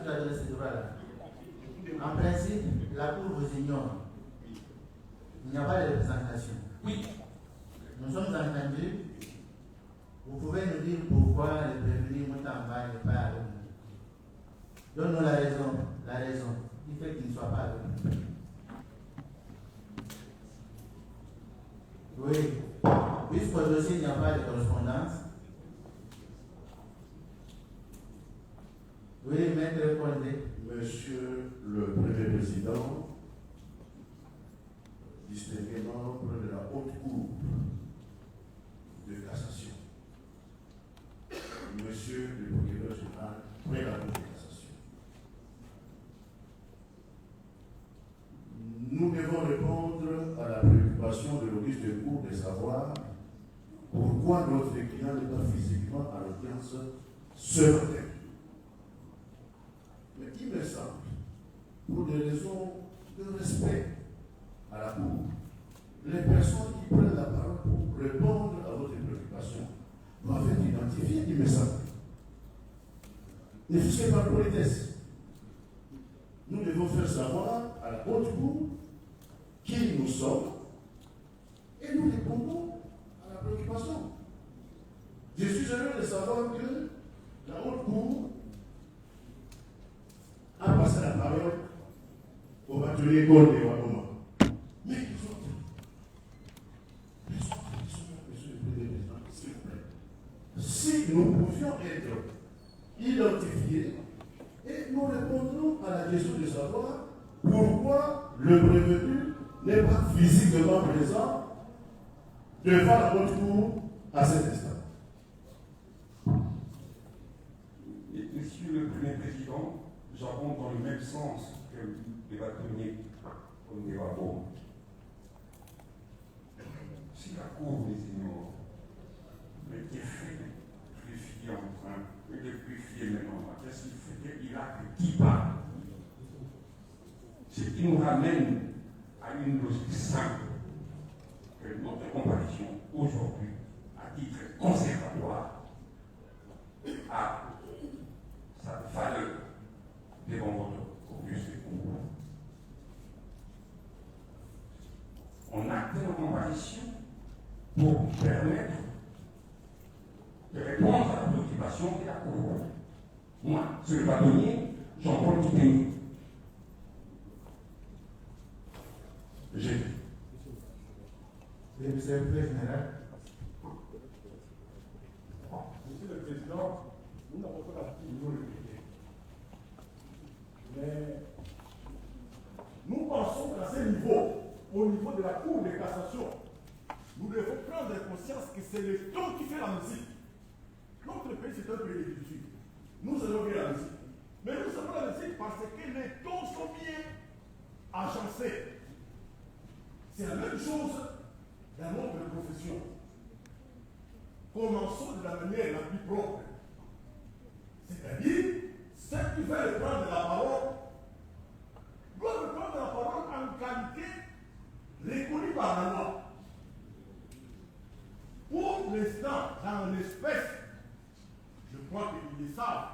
tu as donné ce droit-là. En principe, la Cour vous ignore. Il n'y a pas de représentation. Oui. Nous sommes entendus. Vous pouvez nous dire pourquoi le prévenu Moutamba n'est pas avec nous. Donne-nous la raison qui fait qu'il ne soit pas avec nous. Oui. Puisqu'au dossier, il n'y a pas de correspondance. Oui, maître Condé. Monsieur le Premier Président, distingué membre de la Haute Cour de cassation, Monsieur le Procureur général près la Cour de cassation, nous devons répondre à la préoccupation de l'office de cour de savoir pourquoi notre client n'est pas physiquement à l'audience ce matin. Mais il me semble, pour des raisons de respect à la Cour, les personnes qui prennent la parole pour répondre à votre préoccupation doivent être identifiées, il me semble. Ne fût-ce que par politesse. Nous devons faire savoir à la Haute Cour qui nous sommes et nous répondons à la préoccupation. Je suis heureux de savoir que la Haute Cour a passé la parole au bâtonnier Gonde et Wadoma. Mais les autres, monsieur le Président, s'il vous plaît, si nous pouvions être identifiés, et nous répondrons à la question de savoir pourquoi le prévenu n'est pas physiquement présent devant la haute cour à cet instant. Monsieur le Premier Président, j'abonde dans le même sens que les bâtonniers comme des wagons. Si la Cour les ignore, mais qui fait purifier en train et de purifier maintenant, qu'est-ce qu'il fait? Il a que 10 pas. Ce qui nous ramène à une logique simple que notre comparution aujourd'hui, à titre conservatoire, a sa valeur devant votre auguste cour. On acte nos comparaisons pour permettre de répondre à la préoccupation de la Cour. Moi, ce bâtonnier, Jean-Paul Kiteni. Le secrétaire général. Monsieur le Président, nous n'avons pas la de nous répéter. Mais nous pensons qu'à ce niveau, au niveau de la Cour de cassation, nous devons prendre conscience que c'est le ton qui fait la musique. Notre pays, c'est un pays de culture. Nous allons bien la musique. Mais nous savons la musique parce que les tons sont bien agencés. C'est la même chose dans notre profession. Commençons de la manière la plus propre. C'est-à-dire, ceux qui veulent prendre la parole doivent prendre la parole en qualité reconnue par la loi. Pour l'instant, dans l'espèce, je crois qu'ils le savent.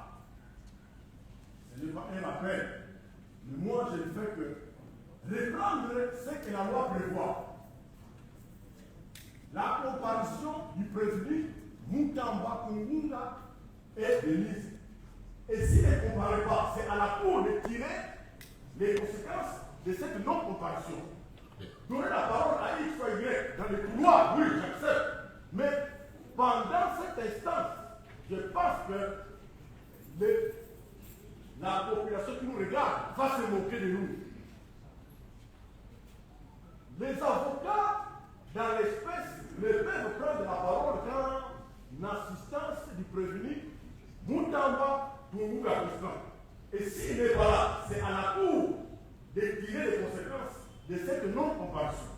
Ce n'est pas un appel. Mais moi, je ne fais que reprendre ce que la loi prévoit. La comparaison du prévenu Moutamba Kungunga et Denise. Et s'il ne compare pas, c'est à la Cour de tirer les conséquences de cette non-comparaison. Donner la parole à X ou Y dans les couloirs, oui, j'accepte. Mais pendant cet instant, je pense que la population qui nous regarde va se moquer de nous. Les avocats, dans l'espèce, ne peuvent prendre la parole qu'en assistance du prévenu Moutamba Tunguga Christian. Et s'il n'est pas là, c'est à la Cour de tirer les conséquences de cette non-comparaison.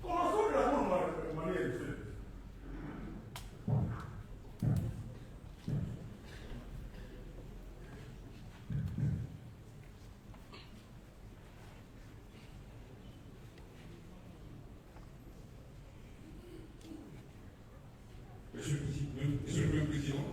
Commençons de la bonne manière, monsieur. Monsieur le Président,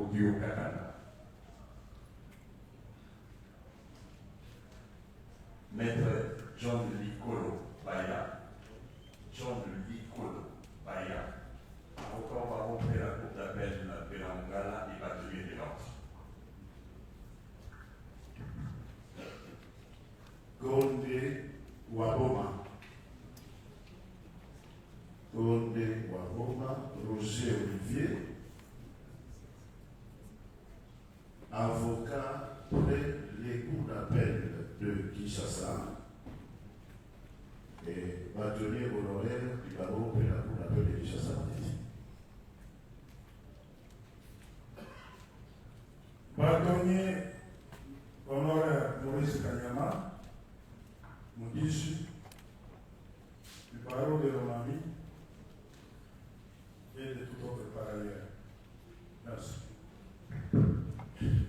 Audio Katana. Maître John Licolo Baya, avocat va rentrer la cour d'appel de la Belangala et Batelier des Landes. Gonde Waboma. Roger Olivier, avocat près les cours d'appel de Kinshasa et bâtonnier honoraire du barreau près la cour d'appel de Kinshasa. Bâtonnier honoraire Maurice Kanyama, Moudissi, du barreau de Romami et de tout autre par ailleurs. Merci.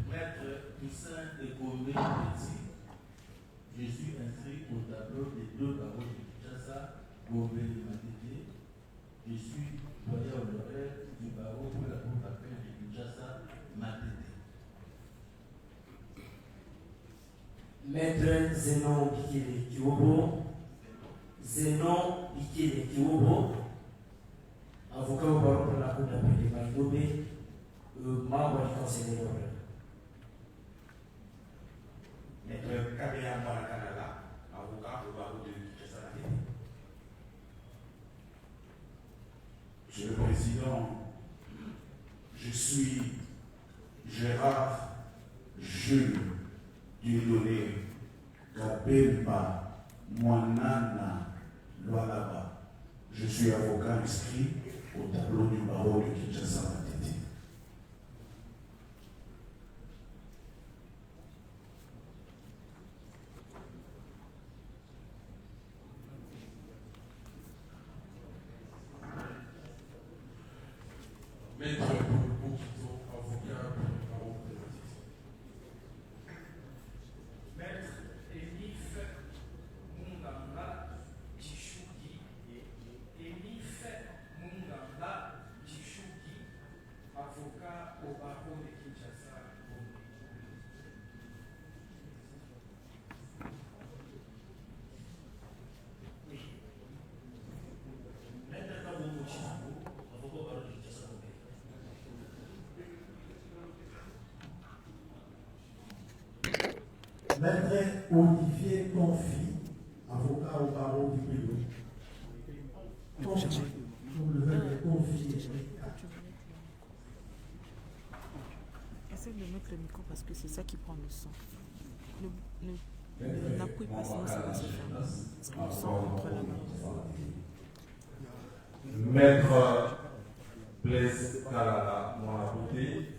Maître Toussaint et Gomé Petit, je suis inscrit au tableau des deux barreaux de Kinshasa, Gomé et Matete. Je suis doyen honoraire du barreau pour la cour d'appel de Kinshasa, Matete. Maître Zénon Bikele Kiobo, avocat au barreau pour la cour d'appel de Malgobé, membre du conseil des ordres. Maître Kabea Marakanala, avocat au barreau de Kinshasa. Monsieur le Président, je suis Gérard Jules Dieudonné Kabemba Mwanana Lualaba. Je suis avocat inscrit au tableau du barreau de Kinshasa Matete. Maître Bokito, avocat pour le barreau de Matete. Maître Elif Mungamba Chishuki, avocat au barreau de Kinshasa. Maître Kabongo Chishuki, avocat au barreau de Kinshasa. Maître Olivier Confi, avocat au barreau du Pélo. Confi, vous le verrez, Confi. Essaye de mettre le micro parce que c'est ça qui prend le son. N'appuie pas, sinon ça va se faire. Parce que le son entre là-bas. Maître Blaise Kalala Mourabouté,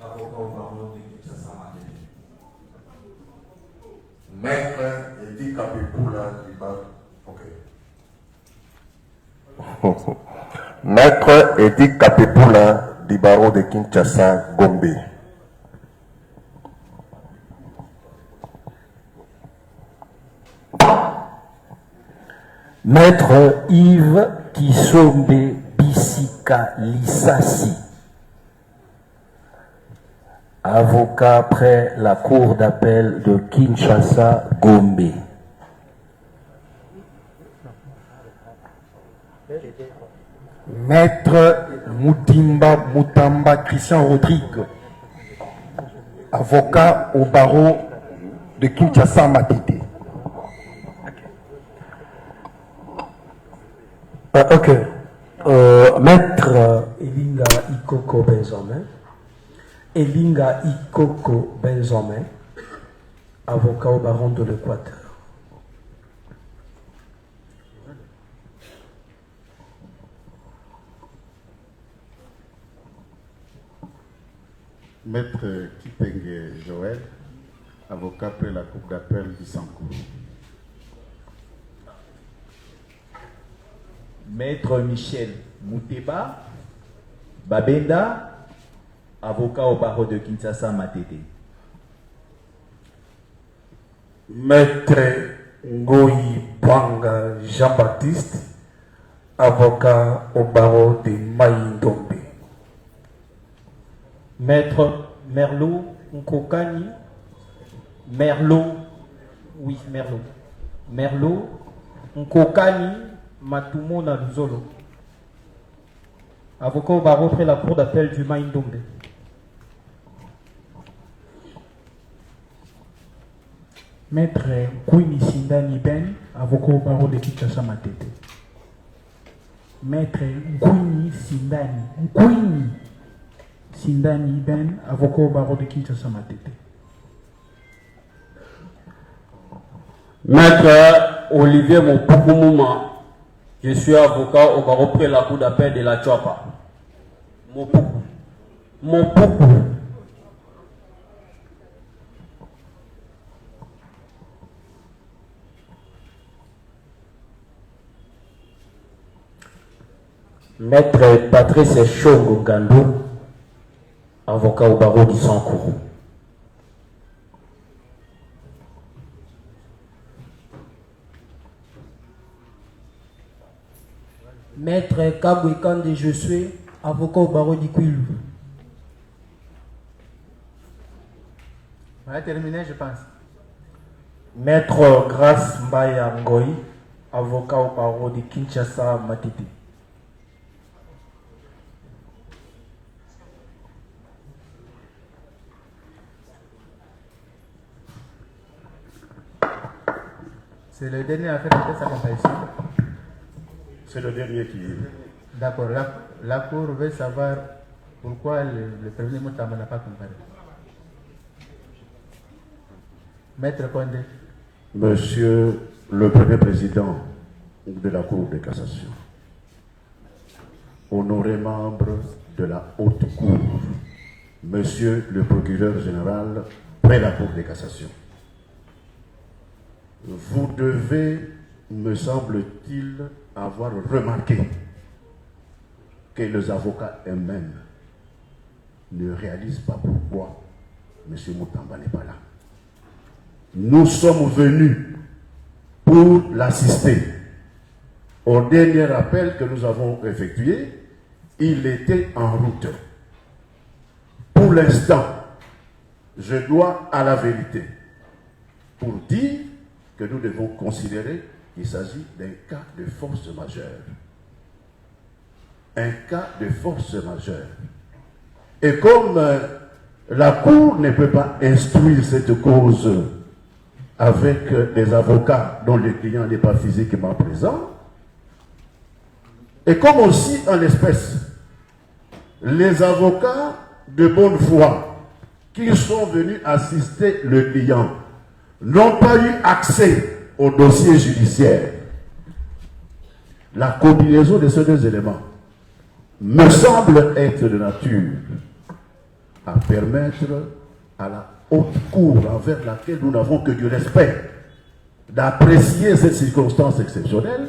avocat au barreau de Kinshasa Matete. Maître Edi Kapepula du barreau. Maître Edi Kapepula du barreau de Kinshasa Gombe. Maître Yves Kisombe Bisika Lissassi, avocat près la cour d'appel de Kinshasa Gombe. Maître Moutimba Moutamba Christian Rodrigue, avocat au barreau de Kinshasa Matete. Ok. Maître Elinga Ikoko Benjamin. Elinga Ikoko Benjamin, avocat au baron de l'Équateur. Maître Kitenge Joël, avocat près la cour d'appel du Sankourou. Maître Michel Mouteba Babenda, avocat au barreau de Kinshasa Matete. Maître Ngoyi Banga Jean-Baptiste, avocat au barreau de Maïndombe. Maître Merlot Nkokani, Merlot, oui, Merlot. Merlot Nkokani Matumona Luzolo. Avocat au barreau près la cour d'appel du Maïndombe. Maître Kwini Sindani Ben, avocat au barreau de Kinshasa Matete. Maître Kwini Sindani Ben, avocat au barreau de Kinshasa Matete. Maître Olivier Mopukumouma, je suis avocat au barreau près la cour d'appel de la Tchouapa. Mopuku. Maître Patrice Chongo Gandou, avocat au barreau du Sankourou. Maître Kabouikande Josué, avocat au barreau du Kouilou. On va terminer, je pense. Maître Grace Mbaya Ngoy, avocat au barreau de Kinshasa Matete. C'est le dernier à faire sa comparaison. C'est le dernier qui... D'accord. La Cour veut savoir pourquoi le premier Moutamba n'a pas comparé. Maître Condé. Monsieur le Premier Président de la Cour de cassation, honorés membres de la Haute Cour, Monsieur le Procureur Général près la Cour de cassation, vous devez, me semble-t-il, avoir remarqué que les avocats eux-mêmes ne réalisent pas pourquoi M. Moutamba n'est pas là. Nous sommes venus pour l'assister. Au dernier appel que nous avons effectué, il était en route. Pour l'instant, je dois à la vérité pour dire que nous devons considérer qu'il s'agit d'un cas de force majeure. Un cas de force majeure. Et comme la Cour ne peut pas instruire cette cause avec des avocats dont le client n'est pas physiquement présent, et comme aussi en espèce, les avocats de bonne foi qui sont venus assister le client n'ont pas eu accès au dossier judiciaire. La combinaison de ces deux éléments me semble être de nature à permettre à la Haute Cour, envers laquelle nous n'avons que du respect, d'apprécier cette circonstance exceptionnelle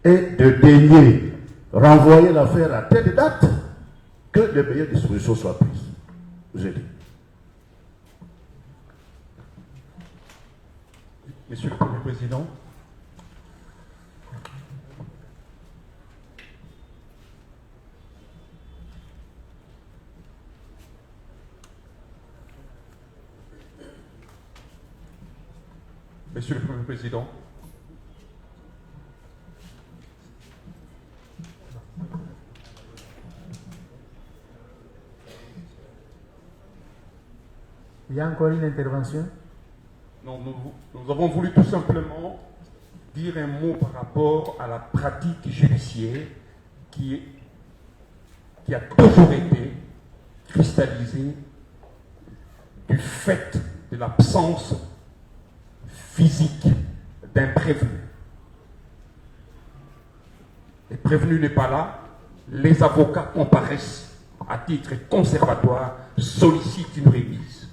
et de daigner renvoyer l'affaire à telle date que les meilleures dispositions soient prises. J'ai dit. Monsieur le Premier Président, Monsieur le Premier Président, il y a encore une intervention? non, nous avons voulu tout simplement dire un mot par rapport à la pratique judiciaire qui a toujours été cristallisée du fait de l'absence physique d'un prévenu. Le prévenu n'est pas là, les avocats comparaissent à titre conservatoire, sollicitent une révise.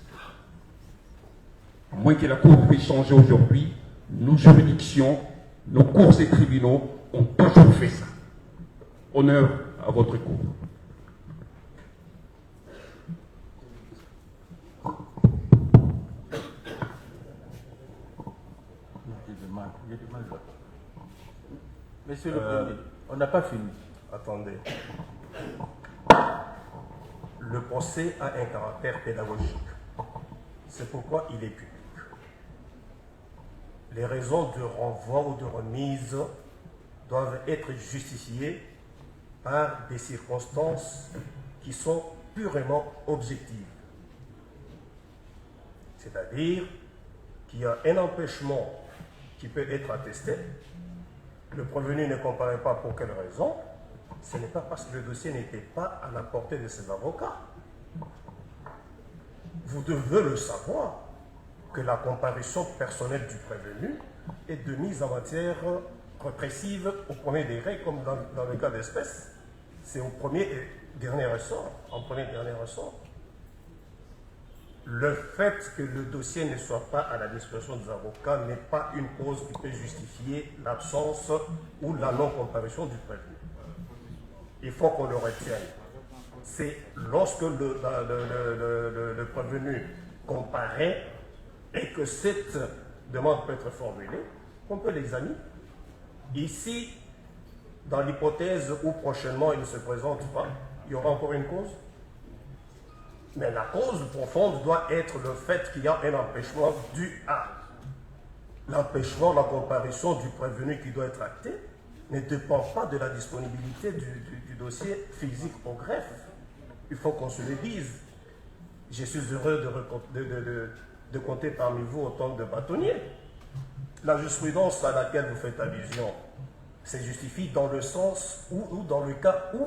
À moins que la Cour puisse changer aujourd'hui, nos juridictions, nos cours et tribunaux ont toujours fait ça. Honneur à votre Cour. Monsieur le Premier, on n'a pas fini. Attendez. Le procès a un caractère pédagogique. C'est pourquoi il est public. Les raisons de renvoi ou de remise doivent être justifiées par des circonstances qui sont purement objectives. C'est-à-dire qu'il y a un empêchement qui peut être attesté, le prévenu ne comparaît pas pour quelle raison, ce n'est pas parce que le dossier n'était pas à la portée de ses avocats. Vous devez le savoir que la comparution personnelle du prévenu est de mise en matière répressive au premier degré, comme dans le cas d'espèce. C'est au premier et dernier ressort, en premier et dernier ressort. Le fait que le dossier ne soit pas à la disposition des avocats n'est pas une cause qui peut justifier l'absence ou la non-comparution du prévenu. Il faut qu'on le retienne. C'est lorsque le prévenu comparaît et que cette demande peut être formulée qu'on peut l'examiner. Ici, dans l'hypothèse où prochainement il ne se présente pas, il y aura encore une cause. Mais la cause profonde doit être le fait qu'il y a un empêchement dû à l'empêchement de la comparution du prévenu qui doit être acté ne dépend pas de la disponibilité du dossier physique au greffe. Il faut qu'on se le dise. Je suis heureux de compter parmi vous autant de bâtonniers. La jurisprudence à laquelle vous faites allusion se justifie dans le sens ou dans le cas où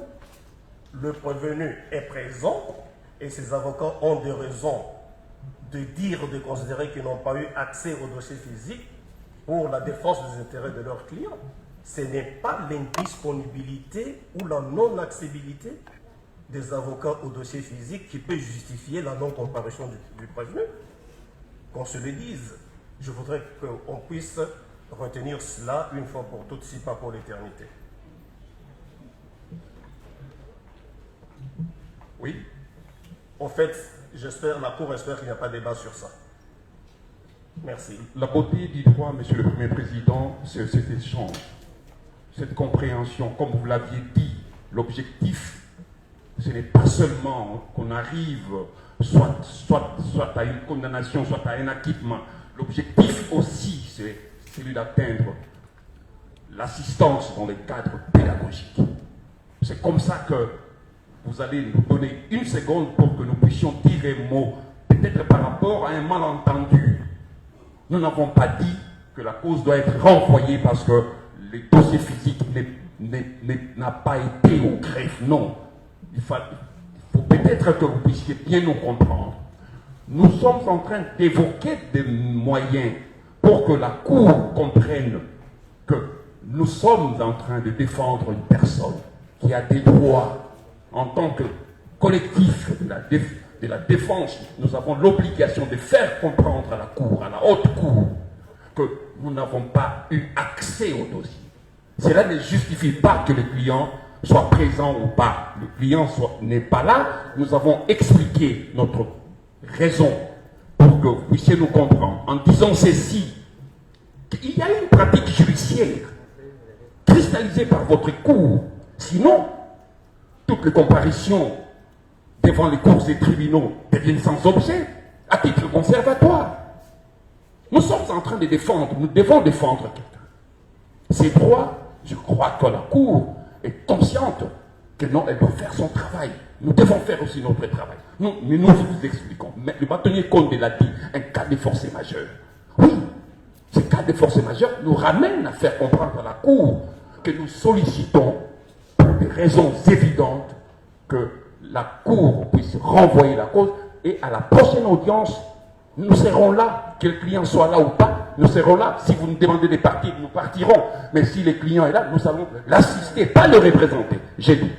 le prévenu est présent et ses avocats ont des raisons de considérer qu'ils n'ont pas eu accès au dossier physique pour la défense des intérêts de leurs clients. Ce n'est pas l'indisponibilité ou la non-accessibilité des avocats au dossier physique qui peut justifier la non-comparution du prévenu. Qu'on se le dise. Je voudrais qu'on puisse retenir cela une fois pour toutes, si pas pour l'éternité. Oui. En fait, la Cour espère qu'il n'y a pas de débat sur ça. Merci. La beauté du droit, Monsieur le Premier Président, c'est cet échange, cette compréhension. Comme vous l'aviez dit, l'objectif, ce n'est pas seulement qu'on arrive soit à une condamnation, soit à un acquittement. L'objectif aussi, c'est celui d'atteindre l'assistance dans les cadres pédagogiques. C'est comme ça que vous allez nous donner une seconde pour que nous puissions dire un mot, peut-être par rapport à un malentendu. Nous n'avons pas dit que la cause doit être renvoyée parce que le dossier physique n'a pas été au greffe. Non. Il faut peut-être que vous puissiez bien nous comprendre. Nous sommes en train d'évoquer des moyens pour que la Cour comprenne que nous sommes en train de défendre une personne qui a des droits en tant que collectif de la défense. Nous avons l'obligation de faire comprendre à la Cour, à la haute Cour, que nous n'avons pas eu accès au dossier. Cela ne justifie pas que le client soit présent ou pas. Le client n'est pas là. Nous avons expliqué notre raison pour que vous puissiez nous comprendre en disant ceci. Il y a une pratique judiciaire cristallisée par votre cour. Sinon, toutes les comparaisons devant les cours et tribunaux deviennent sans objet, à titre conservatoire. Nous sommes en train de défendre, nous devons défendre quelqu'un. Ces droits, je crois que la Cour est consciente que non, elle doit faire son travail. Nous devons faire aussi notre travail. Mais nous vous expliquons. Mais le bâtonnier Condé l'a dit, un cas de force majeure. Oui, ce cas de force majeure nous ramène à faire comprendre à la Cour que nous sollicitons, pour des raisons évidentes, que la Cour puisse renvoyer la cause et à la prochaine audience, nous serons là, que le client soit là ou pas, nous serons là. Si vous nous demandez de partir, nous partirons. Mais si le client est là, nous allons l'assister, pas le représenter. J'ai dit.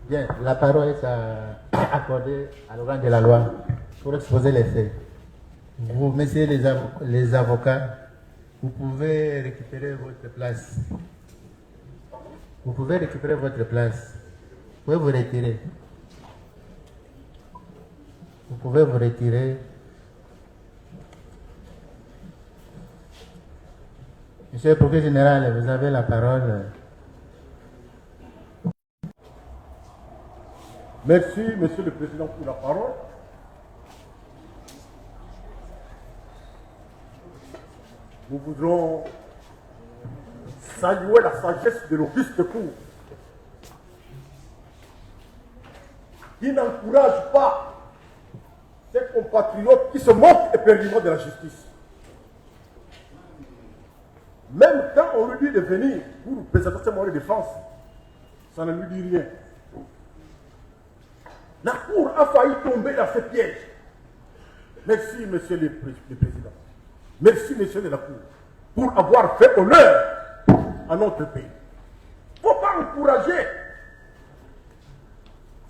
Bien, la parole est accordée à l'organe de la loi pour exposer les faits. Vous, messieurs les avocats, vous pouvez récupérer votre place. Vous pouvez récupérer votre place. Vous pouvez vous retirer. Vous pouvez vous retirer. Monsieur le procureur général, vous avez la parole Merci, Monsieur le Président, pour la parole. Nous voudrons saluer la sagesse de l'Auguste Cour, qui n'encourage pas ses compatriotes qui se moquent éperdument de la justice. Même quand on lui dit de venir pour présenter ses moyens de défense, ça ne lui dit rien. La Cour a failli tomber dans ce piège. Merci, Monsieur le Président. Merci, Monsieur de la Cour, pour avoir fait honneur à notre pays. Il ne faut pas encourager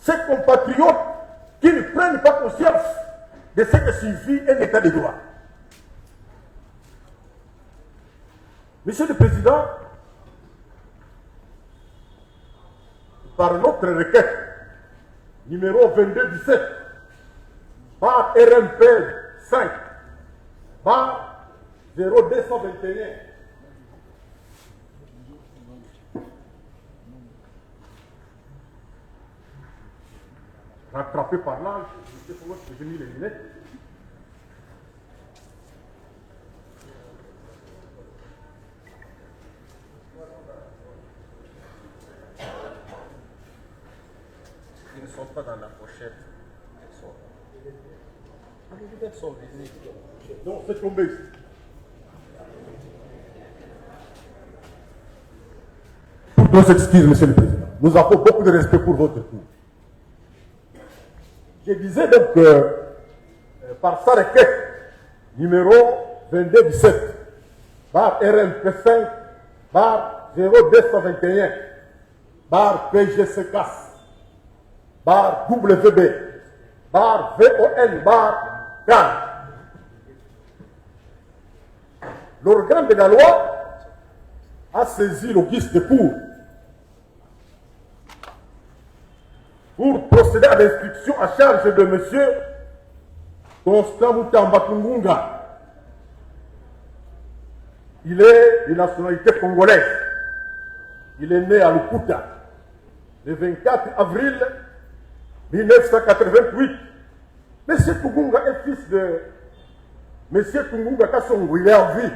ces compatriotes qui ne prennent pas conscience de ce que signifie un état de droit. Monsieur le Président, par notre requête numéro 2217, par RMP 5, par 0221, rattrapé par l'âge, je sais comment j'ai mis les lunettes. Ils ne sont pas dans la pochette. Les lunettes sont visibles. Donc c'est tombé. Toutes nos excuses, Monsieur le Président. Nous avons beaucoup de respect pour votre cour. Je disais donc que par sa requête numéro 2217, par RMP5, par 0221, par PGCCAS, par WB, par VON, par CAN. L'organe de la loi a saisi l'auguste de cour pour procéder à l'instruction à charge de M. Constant Mutamba Tungunga. Il est de nationalité congolaise. Il est né à Lukuta le 24 avril 1988. M. Tungunga est fils de M. Tungunga Kassongo. Il est en vie.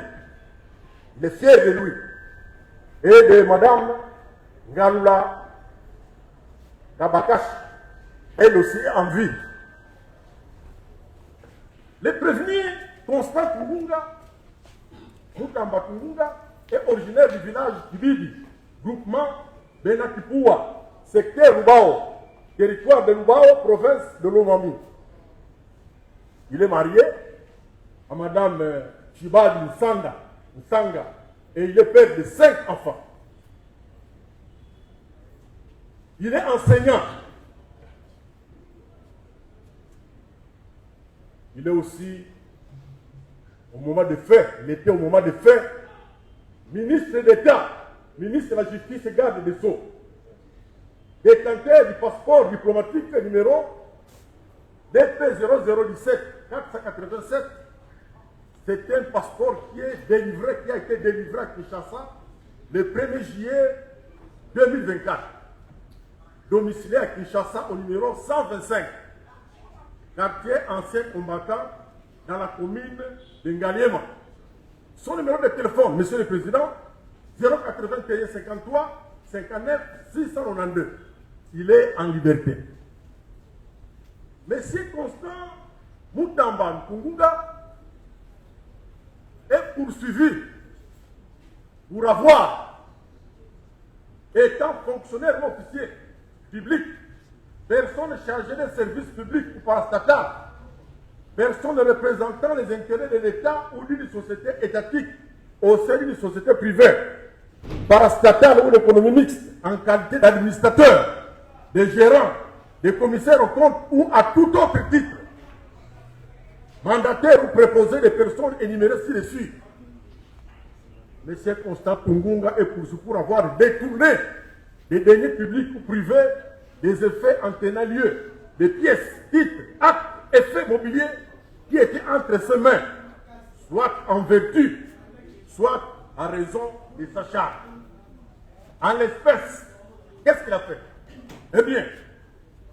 Il est fier de lui. Et de Mme Ngalula Kabakash, elle aussi est en vie. Le prévenu Constant Tungunga, Mutamba Tungunga, est originaire du village Kibidi, groupement Benakipua, secteur Lubao, territoire de Lubao, province de Lomami. Il est marié à Mme Chibadi Nsanga, et il est père de 5 enfants. Il est enseignant. Il est aussi, au moment des faits, il était au moment des faits, ministre d'État, ministre de la Justice et garde des Sceaux, détenteur du passeport diplomatique numéro DP 0017 487. C'est un passeport qui a été délivré à Kinshasa le 1er juillet 2024. Domicilié à Kinshasa au numéro 125, quartier ancien combattant dans la commune de Ngaliema. Son numéro de téléphone, Monsieur le Président, 081 53 59 692. Il est en liberté. Monsieur Constant Mutamba Nkungunga est poursuivi pour avoir, étant fonctionnaire officier public, personne chargée d'un service public ou parastatal, personne représentant les intérêts de l'État ou d'une société étatique au sein d'une société privée, parastatale ou d'économie mixte, en qualité d'administrateur, de gérant, de commissaire au compte ou à tout autre titre, mandataire ou préposé des personnes énumérées ci-dessus. M. Constant Tungunga est poursuivi pour avoir détourné des deniers publics ou privés, des effets en tenant lieu, des pièces, titres, actes, effets mobiliers qui étaient entre ses mains, soit en vertu, soit en raison de sa charge. En l'espèce, qu'est-ce qu'il a fait? Eh bien,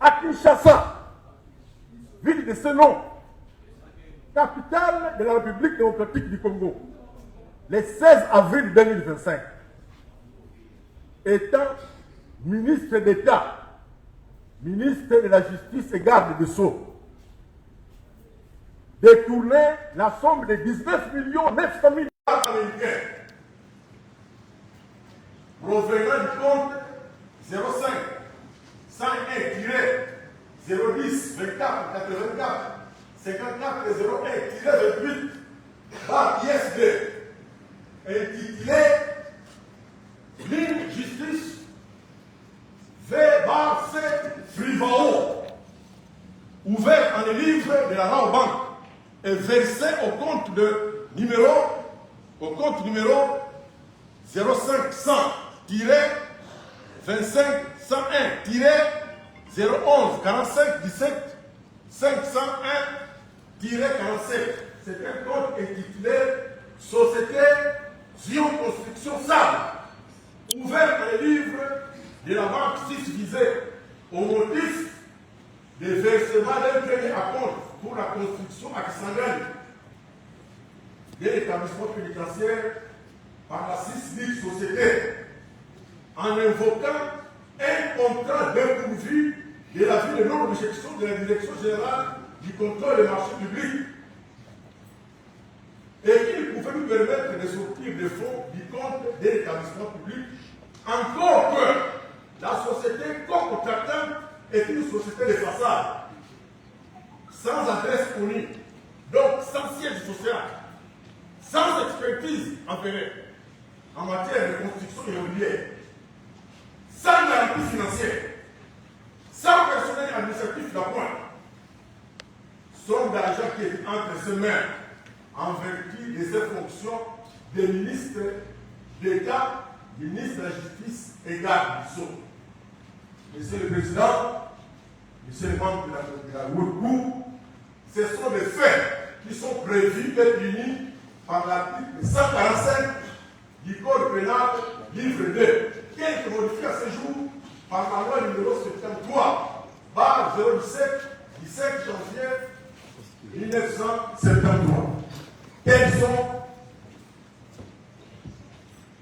à Kinshasa, ville de ce nom, capitale de la République démocratique du Congo, le 16 avril 2025, étant ministre d'État, ministre de la Justice et garde des Sceaux, détourner la somme de 19 900 000 américains provenant du compte 05 101-010 24 84 54 01-28 par ISD intitulé Ligne Justice V/C Frivao, ouvert en livre de la Raobank et versé au compte numéro 05 100-25 101-011 45 17 501-47. C'est un compte intitulé Société Zion Construction Sable, ouvert dans les livres de la banque 6 visée au motif de versement d'un crédit à compte pour la construction à Kisangani de l'établissement pénitentiaire par la 6 Ligue Société, en invoquant un contrat dépourvu de la ville de non-objection de la Direction générale du contrôle des marchés publics, et qu'il pouvait nous permettre de sortir des fonds du compte de l'établissement public, encore que la société co-contractante est une société de façade, sans adresse connue, donc sans siège social, sans expertise avérée en matière de construction immobilière, sans garantie financière, sans personnel administratif d'appoint, somme d'argent qui est entre ses mains en vertu de ses fonctions de ministre d'État, ministre de la Justice et garde du Sceau. Monsieur le Président, Monsieur le membre de la Haute Cour, ce sont des faits qui sont prévus et punis par l'article 145 du Code pénal, livre 2, qui a été modifié à ce jour par la loi numéro 73/07 du 5 janvier 1973. Quels sont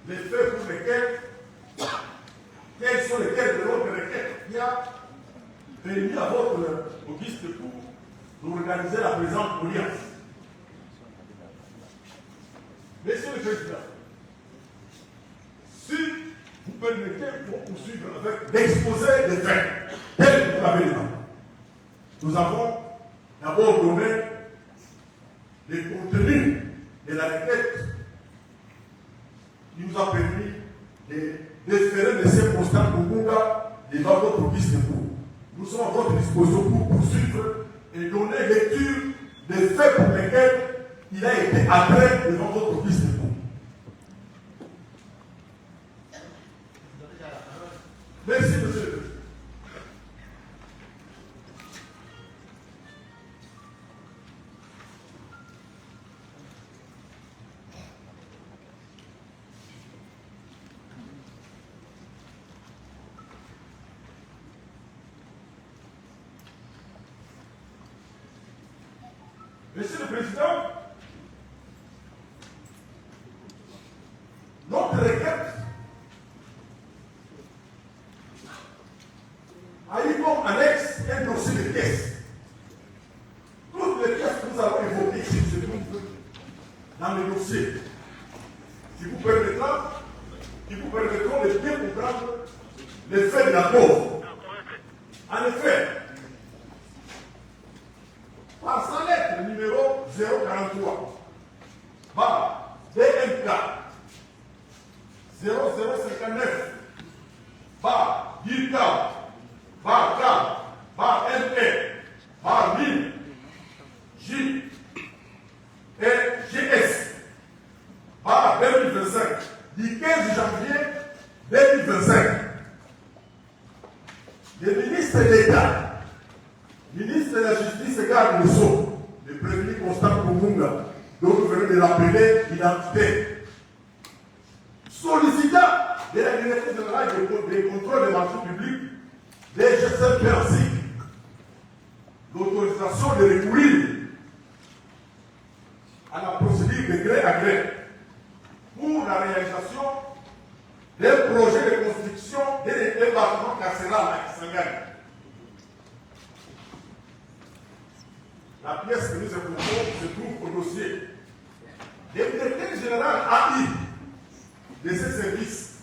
les faits pour lesquels, quels sont les quels de l'autre requête qui a permis à votre auguste cour d'organiser la présente audience? Monsieur le Président, si vous permettez pour poursuivre avec l'exposé des faits, tel que vous l'avez dit, nous avons d'abord donné le contenu de la requête qui nous a permis de déférer de ces constats pour Bunga devant votre auguste cour. Nous sommes à votre disposition pour poursuivre et donner lecture des faits pour lesquels il a été adressé devant votre auguste cour. Merci, monsieur le Président. Monsieur le Président, notre requête a eu comme annexe un dossier de pièces. Toutes les pièces que nous avons évoquées ici se trouvent dans le dossier, qui vous permettront de bien comprendre les faits de la cause. En effet, par sa lettre numéro 043, par DMK 0059, par DIRCA, par CAB, par ME, par MIN, J et GS, par 2025, du 15 janvier 2025, le ministre d'État, ministre de la Justice et garde des Sceaux, le prévenu Constant Kumunga, dont nous venons de l'appeler identité, sollicitant de la Direction générale des contrôles des marchés publics, des gestionnaires ainsi l'autorisation de recourir à la procédure de gré à gré pour la réalisation d'un projet de construction d'un bâtiment carcéral à Kisangani. La pièce que nous écoutons se trouve au dossier. Le directeur général AI de ce service,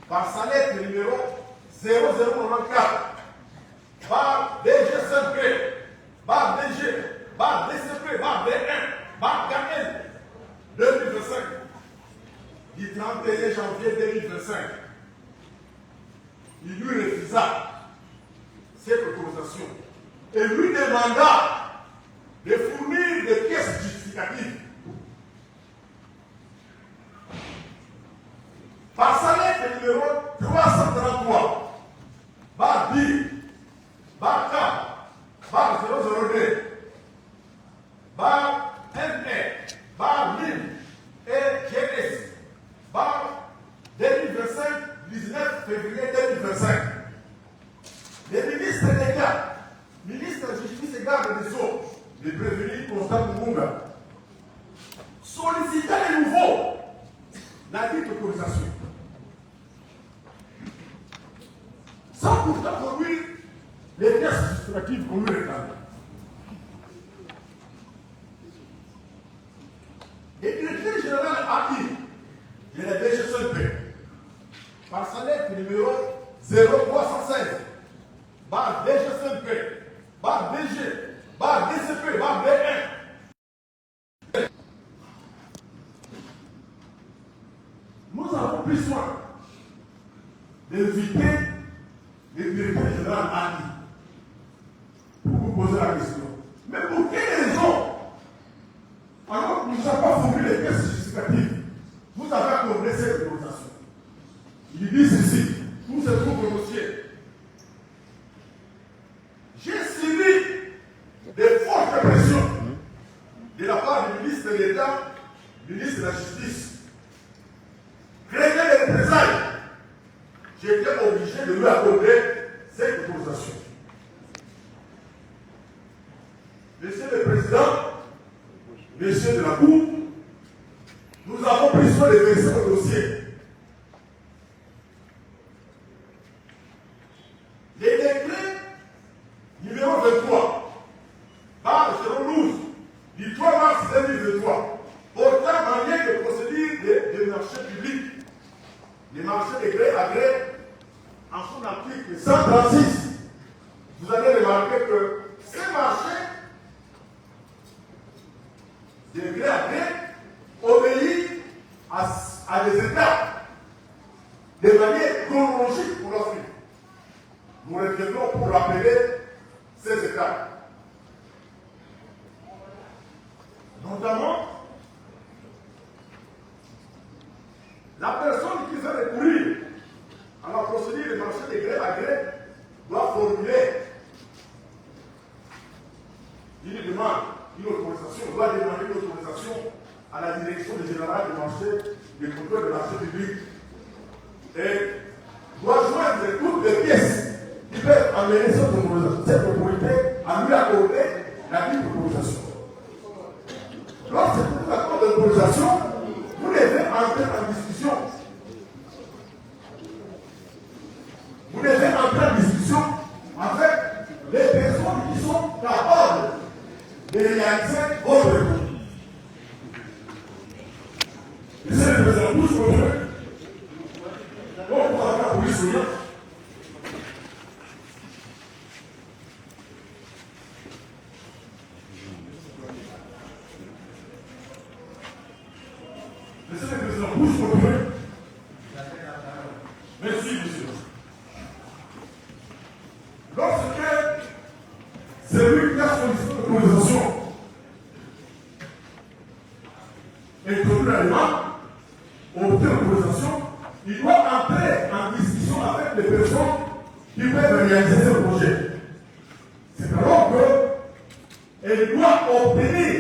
par sa lettre numéro 0094, par DG5P, par DG, par DCP, par D1, par KN 2025, du 31 janvier 2025, il lui refusa cette autorisation et lui demanda de fournir des pièces justificatives. Par sa lettre numéro 333, bar B, bar K, bar 002, bar ME, bar LIM et GS, bar 2025, 19 février 2025. Les ministres d'État, ministre de la Justice et garde des Sceaux, le prévenu Constant Mouga, sollicitaient de nouveau la dite autorisation, sans pourtant produire les pièces justificatives qu'on lui réclame. Le directeur général a dit, de la DG5P, par sa lettre numéro 0316, bar DG5P, bar DG, bar DCP, bar D1. Nous avons pris soin d'éviter le directeur général Ali pour vous poser la question. Mais pour quelle raison, alors que nous n'avons pas fourni les pièces justificatives, vous avez accordé cette autorisation? Il dit ceci, où se trouve le dossier. J'ai subi des fortes pressions de la part du ministre de l'État, du ministre de la Justice. Craignant les représailles, j'étais obligé de lui accorder cette autorisation. Monsieur le Président, Monsieur de la Cour, nous avons pris soin de verser le dossier. Les décrets numéro 23, par 012, du 3 mars 2023, portant en lien de procédure de marché public, les marchés de gré à gré, en son article 136, vous allez remarquer que ces marchés de gré à gré obéissent à des étapes de manière chronologique pour l'Afrique. Nous reviendrons pour rappeler ces étapes. Notamment, la personne qui veut recourir à la procédure de marché de gré à gré doit formuler une demande, une autorisation, doit demander une autorisation à la direction générale du marché, du contrôle de marché public, et doit joindre toutes les pièces qui peuvent amener cette autorité à lui accorder la dite autorisation. Lorsque vous accordez l'autorisation, vous devez entrer en discussion. Vous devez entrer en discussion avec les personnes qui sont capables de réaliser votre recours. Monsieur le Président, vous souhaitez, on pourra faire pour lui soutenir. Monsieur le Président, vous souhaitez. Merci, monsieur. Lorsque celui qui a sollicité l'autorisation introduit la demande, obtient l'autorisation, il doit entrer en discussion avec les personnes qui peuvent réaliser ce projet. C'est alors qu'elle doit obtenir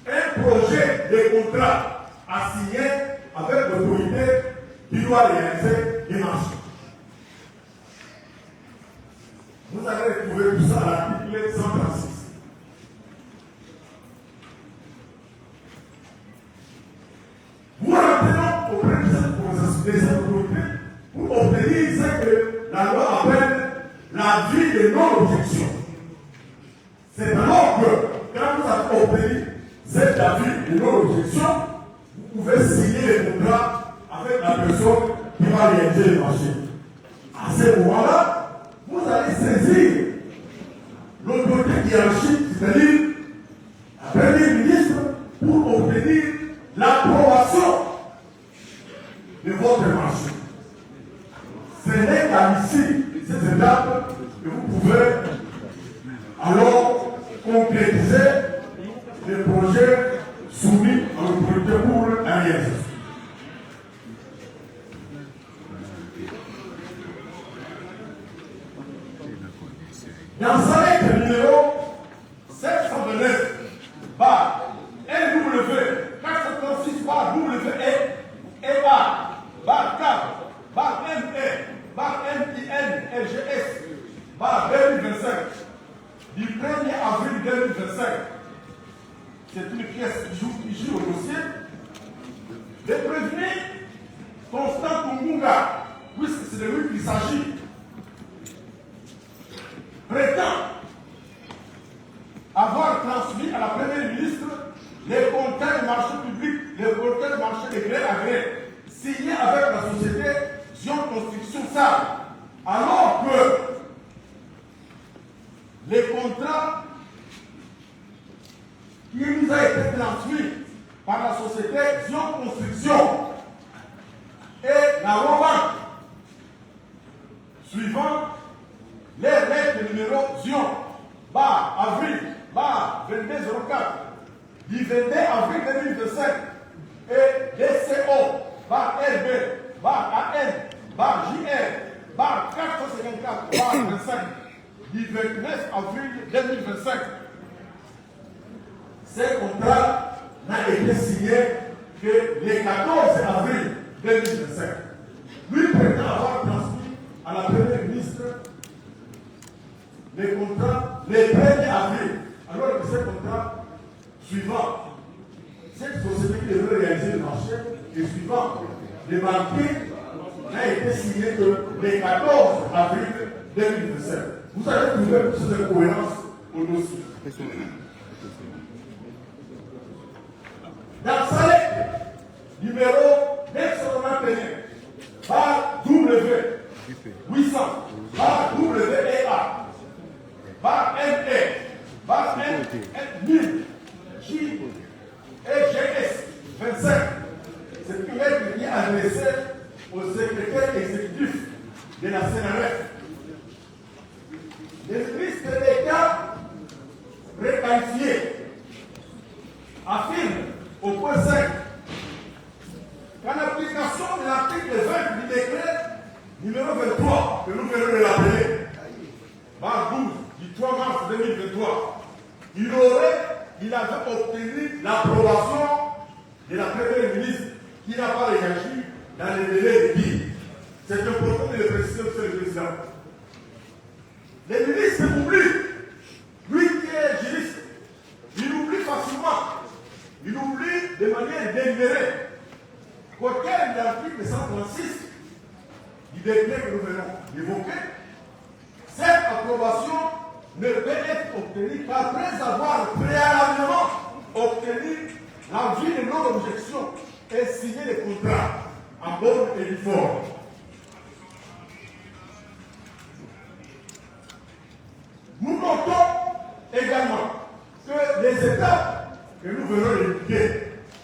un projet de contrat à signer avec l'autorité qui doit réaliser les marchés. Vous allez retrouver tout ça à l'article 136. Nous rentrons auprès des autorités pour obtenir ce que la loi appelle l'avis de non-objection. C'est alors que, quand vous avez obtenu cet avis de non-objection, vous pouvez signer le contrat avec la personne qui va réaliser le marché. À ce moment-là, vous allez saisir l'autorité hiérarchique, c'est-à-dire la première ministre, pour obtenir l'approbation de votre marché. Ce n'est qu'à l'issue de cette étape que vous pouvez alors concrétiser les projets soumis à l'autorité pour la réalisation. Dans sa lettre numéro 729 par LW 436 par WE et par CAP par ME par MIN LGS par 2025 du 1er avril 2025. C'est une pièce qui joue au dossier. Le prévenu Constant Kungunga, puisque c'est de lui qu'il s'agit, prétend avoir transmis à la première ministre les contrats de marché public, les contrats de marché de gré à gré, signés avec la société Zion Construction Sable, alors que les contrats qui nous a été transmis par la société Zion Construction et la revente suivant les lettres numéro Zion, avril, 2204, du 22 avril 2025, et DCO, LB, AN, JR, 454, 25, du 29 avril 2025. Ce contrat n'a été signé que le 14 avril 2025. Lui prétend avoir transmis à la première ministre les contrats le 1er avril, alors que ce contrat suivant, cette société qui devrait réaliser le marché, et suivant, le banquier n'a été signé que le 14 avril 2027. Vous allez trouver cette incohérence au dossier. Dans sa lettre numéro 991 par W 800 par WEA par ME par M1000 J et GS 25, c'est une lettre qui est adressée au secrétaire exécutif de la CNRF. Le ministre d'État préqualifié affirme au point 5 qu'en application de l'article 20 du décret numéro 23, que nous venons de l'appeler, par 12 du 3 mars 2023, il avait obtenu l'approbation de la première ministre qui n'a pas réagi dans les délais de vie. C'est important de le préciser, monsieur le président. Les ministres oublient, lui qui est juriste, il oublie facilement, il oublie de manière délibérée qu'aucun de l'article 136 du décret que nous venons d'évoquer, cette approbation ne peut être obtenue qu'après avoir préalablement obtenu l'avis de non-objection et signé les contrats en bonne et due forme. Nous notons également que les étapes que nous venons d'évoquer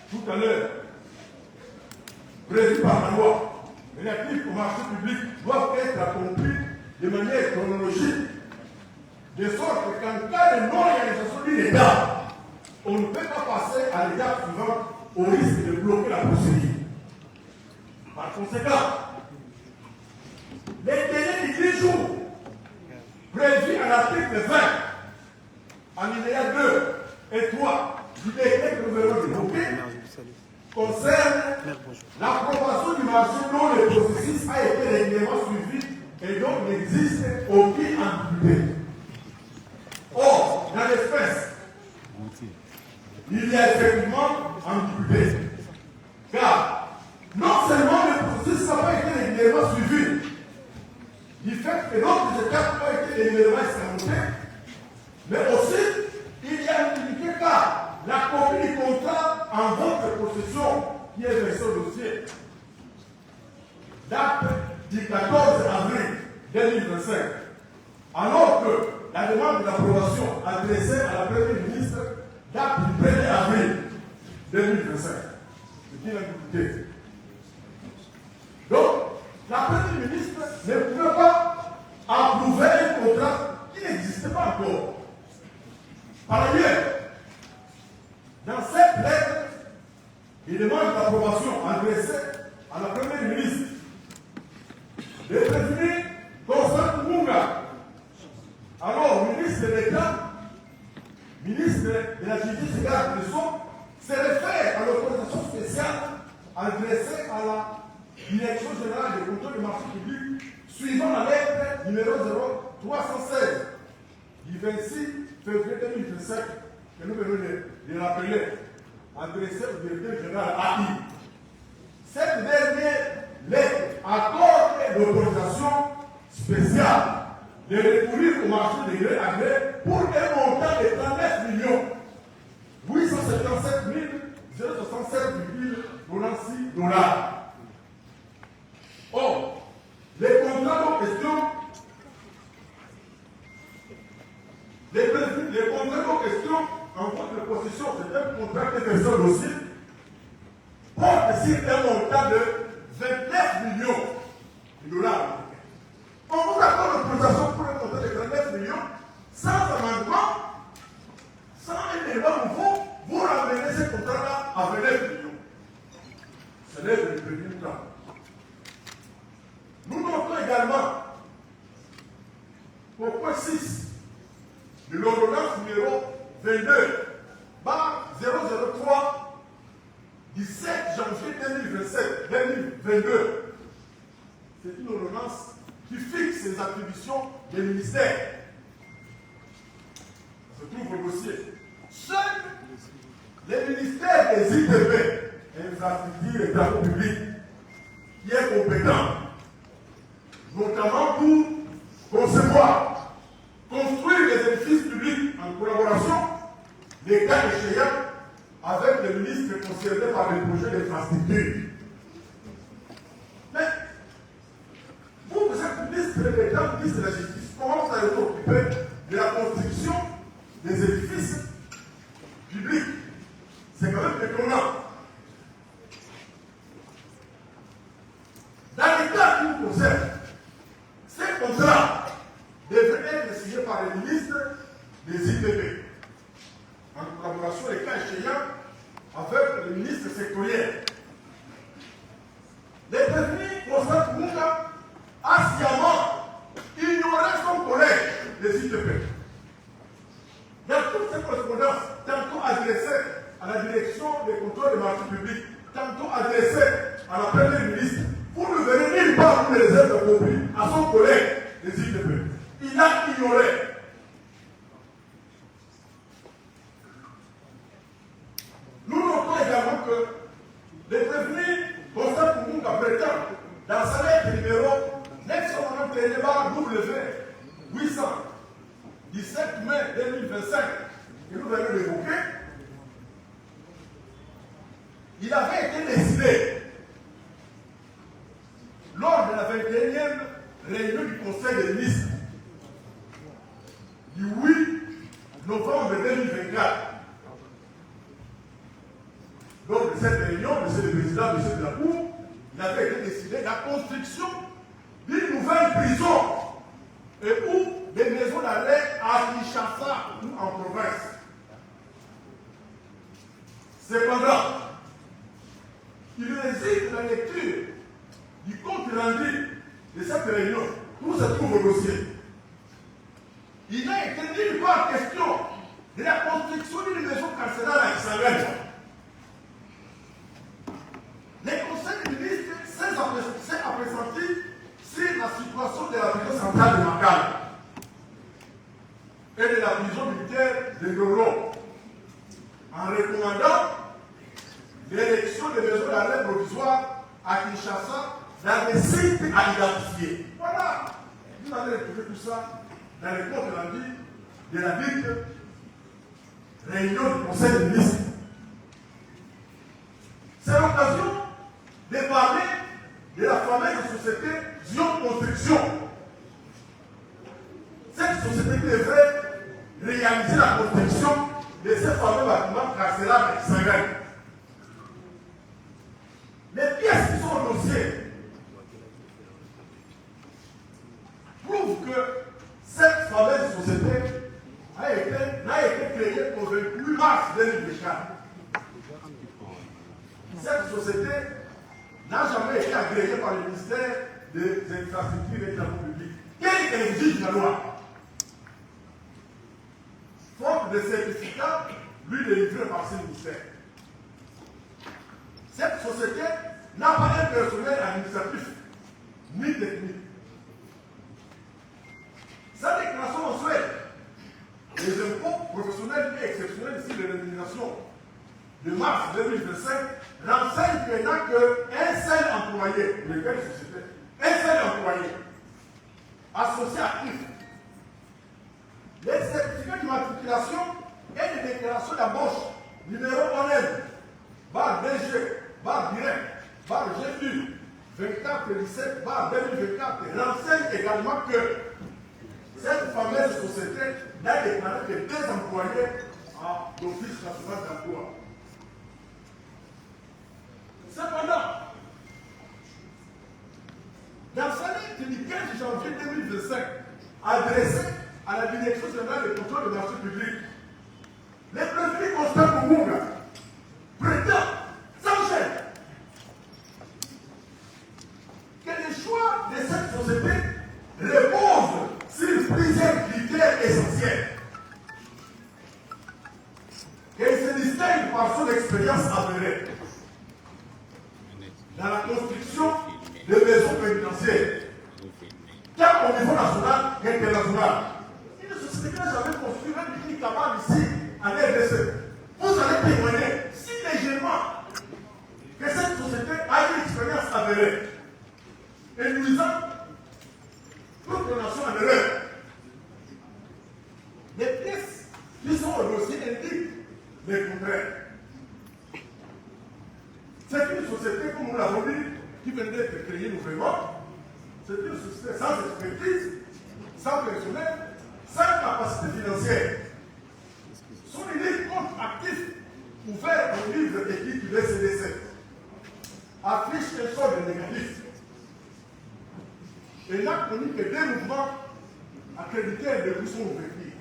tout à l'heure, prévues par la loi relatives au marché public, doivent être accomplies de manière chronologique, de sorte qu'en cas de non-réalisation d'une étape, on ne peut pas passer à l'étape suivante au risque de bloquer la procédure. Par conséquent, les délais de 10 jours prévus à l'article 20, alinéa 2 et 3 du décret que nous venons d'évoquer, concernent l'approbation du marché dont le processus a été régulièrement suivi et dont il n'existe aucune ambiguïté. du fait que d'autres étapes ont été énormément escamotés, mais aussi, il y a une indiqué car la copie du contrat en votre possession, qui est versée au dossier, date du 14 avril 2025, alors que la demande d'approbation adressée à la Première ministre date du 1er avril 2025. C'est une ambiguïté. Donc, la Première ministre ne pouvait pas approuver un contrat qui n'existait pas encore. Par ailleurs, dans cette lettre, il demande d'approbation adressée à la Première ministre de prévenir Constant Munga, alors ministre de l'État, ministre de la Justice et garde des Sceaux, se réfère à l'autorisation spéciale adressée à la Direction générale des contrôles des marchés publics suivant la lettre numéro 0316 du 26 février 2025 que nous venons de rappeler, adressée au directeur général AI. Cette dernière lettre accorde l'autorisation spéciale de recourir au marché de gré à gré pour un montant de 39 877 067,96 $. Or, les contrats en question, en votre possession, c'est un contrat qui est versé au dossier, porte sur un montant de 29 millions de $. On vous accorde l'autorisation pour un montant de 39 millions, sans amendement, sans un élément nouveau, vous ramenez ce contrat-là à 29 millions. Ce n'est que le premier temps. Nous notons également, au point 6 de l'ordonnance numéro 22, bar 003, du 7 janvier 2022. C'est une ordonnance qui fixe les attributions des ministères. Ça se trouve au dossier. Seuls les ministères des ITP, infrastructures et travaux publics, qui est compétent, notamment pour concevoir, construire les édifices publics en collaboration, les cas échéants, avec les ministres concernés par les projets d'infrastructure. Mais, vous êtes ministre de l'État, ministre de la Justice, comment vous allez vous occuper de la construction des édifices publics? C'est quand même étonnant. Dans les cas qui nous concernent, ces contrats devraient être signés par les ministres des ITP, en collaboration, les cas échéants, avec les ministres sectoriels. Les prévenus Constant Munga a sciemment ignoré son collègue des ITP. Dans toutes ces correspondances, tantôt adressées à la direction des contrôles des marchés publics, tantôt adressées à la Première ministre, vous ne verrez nulle part une réserve compris à son collègue des ITP. Il a ignoré. Nous notons également que les prévenus Constant Munga prétend, dans sa lettre numéro 991/W800 du 7 mai 2025, que nous venons d'évoquer, il avait été décidé lors de la 21e réunion du Conseil des ministres du 8 novembre 2024. Lors de cette réunion, M. le Président, M. de la Cour, il avait été décidé la construction d'une nouvelle prison et ou des maisons d'arrêt à Kinshasa ou en province. Cependant, il réside la lecture du compte rendu de cette réunion où se trouve le dossier. Il n'a été nulle part question de la construction d'une maison carcérale à Israël. Les conseils des ministres s'est apprécié sur la situation de la prison centrale de Makala et de la prison militaire de Goro, en recommandant l'érection des maisons d'arrêt provisoires à Kinshasa dans des sites à identifier. Voilà. allez retrouver tout ça dans les comptes rendus de la dite réunion du Conseil des ministres. C'est l'occasion de parler de la fameuse société Zion Construction. Cette société qui devrait réaliser la construction de ces fameux bâtiments carcérales qui s'engagent. Les pièces qui sont au dossier prouvent que cette fameuse société n'a été créée qu'au 28 mars 2024. Cette société n'a jamais été agréée par le ministère des Infrastructures et des Travaux publics. Quel exige la loi? Faute de certificat, lui délivré par ce ministère. Cette société n'a pas un personnel administratif ni technique. Sa déclaration mensuelle, les impôts professionnels et exceptionnels ici de l'élimination de mars 2025 renseigne qu'il n'y a qu'un seul employé, lequel société, un seul employé, associé actif. Les certificats d'immatriculation et les déclarations d'embauche, numéro ONEM, barre DG, barre direct, barre GFU, 24-17, barre 2024, renseigne également que cette fameuse société n'a déclaré que 2 employés à l'Office national d'emploi. Cependant, dans sa lettre du 15 janvier 2025, adressée à la Direction générale de contrôle des marchés publics, les préfets Constant Moumounga prétend sans gêne que les choix de cette société reposent sur plusieurs critères essentiels. Qu'elle se distingue par son expérience avérée dans la construction de maisons pénitentiaires, tant au niveau national qu'international. Une société qui n'a jamais construit un clinique là-bas ici, en RDC. Vous allez témoigner si légèrement que cette société a une expérience avérée et nuisant toute la nation en erreur. Les pièces qui sont au dossier indiquent le contraire. C'est une société, comme nous l'avons dit, qui vient d'être créée nouvellement. C'est une société sans expertise, sans personnel, sans capacité financière. Son unique compte actif ouvert au livre écrit du CDC affiche un solde négatif. Et n'a connu que 2 mouvements accrédités de son ouverture.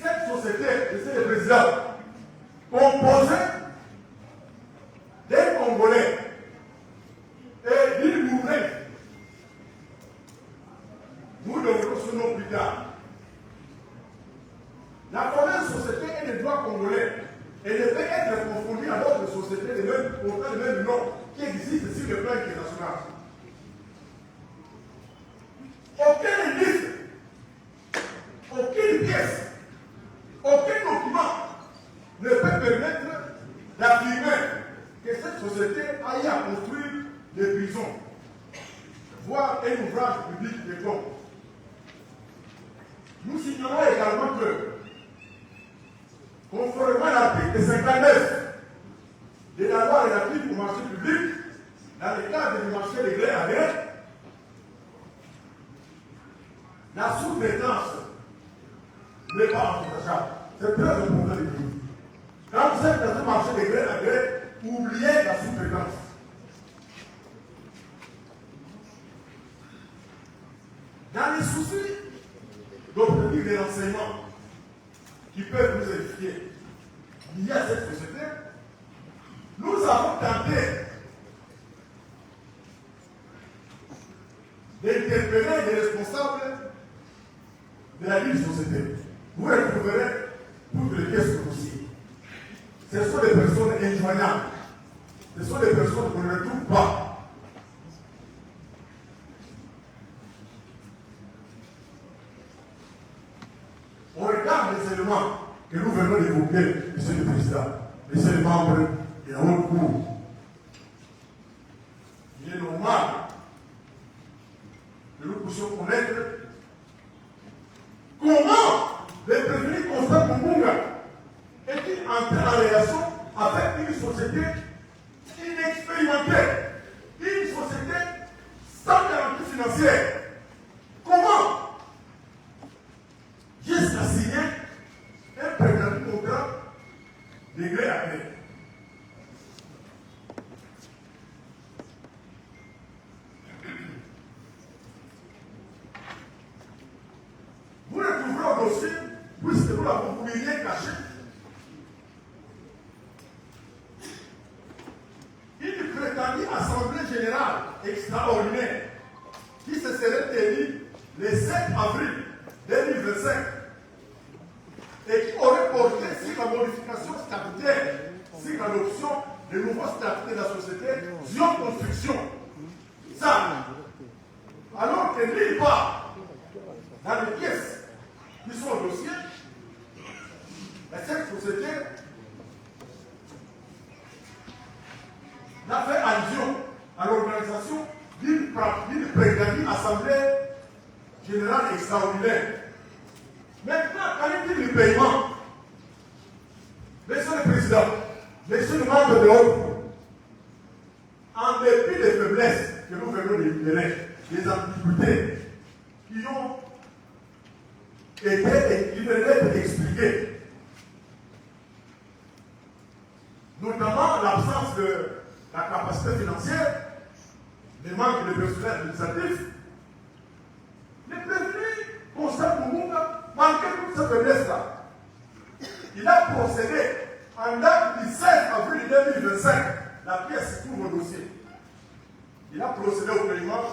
Cette société, monsieur le Président, composée des Congolais et d'une Bournaise, nous devrons ce nom plus tard. La fameuse société est des droits congolais et ne peut être confondue à d'autres sociétés de même, portant le même nom qui existent sur le plan international. Aucun indice, aucune pièce, aucun document ne peut permettre d'affirmer que cette société aille à construire des prisons, voire un ouvrage public de compte. Nous signalons également que, conformément à l'article 59 de la loi relative au marché public, dans le cadre du marché de gré à gré, la sous-traitance n'est pas envisageable. C'est très important de dire. Quand vous êtes dans un marché de gré à gré, oubliez la sous-traitance. Dans les soucis d'obtenir des renseignements qui peuvent nous édifier liés à cette société, nous avons tenté d'interpeller les responsables de la ville société. Vous retrouverez toutes les pièces de dossier. Ce sont des personnes injoignables. Ce sont des personnes qu'on ne retrouve pas. On regarde les éléments que nous venons d'évoquer, Monsieur le Président, Monsieur le membre de la haute cour. Il est normal puissions connaître comment le prévenu Constant Mugunga est-il entré en relation avec une société inexpérimentée, une société sans garantie financière. Comment jusqu'à signer un prétendu contrat de gré à gré. Vous le trouverez au dossier, puisque nous l'avons publié caché. Une prétendue assemblée générale extraordinaire qui se serait tenue le 7 avril 2025 et qui aurait porté sur la modification statutaire, sur l'adoption de nouveaux statuts de la société Zion Construction. Ça, alors que nulle part dans les pièces qui sont au dossier, cette société n'a fait allusion à l'organisation d'une prétendue assemblée générale extraordinaire. Maintenant, quand il dit le paiement, Monsieur le Président, Monsieur le membre de l'ordre, en dépit des faiblesses que nous venons d'énumérer, des ambiguïtés qui ont été qui venaient d'être expliquées, notamment l'absence de la capacité financière, le manque de personnel administratif, le prévenu Constant Mugunga manquait toute cette faiblesse-là. Il a procédé en date du 16 avril 2025, la pièce se trouve au dossier. Il a procédé au paiement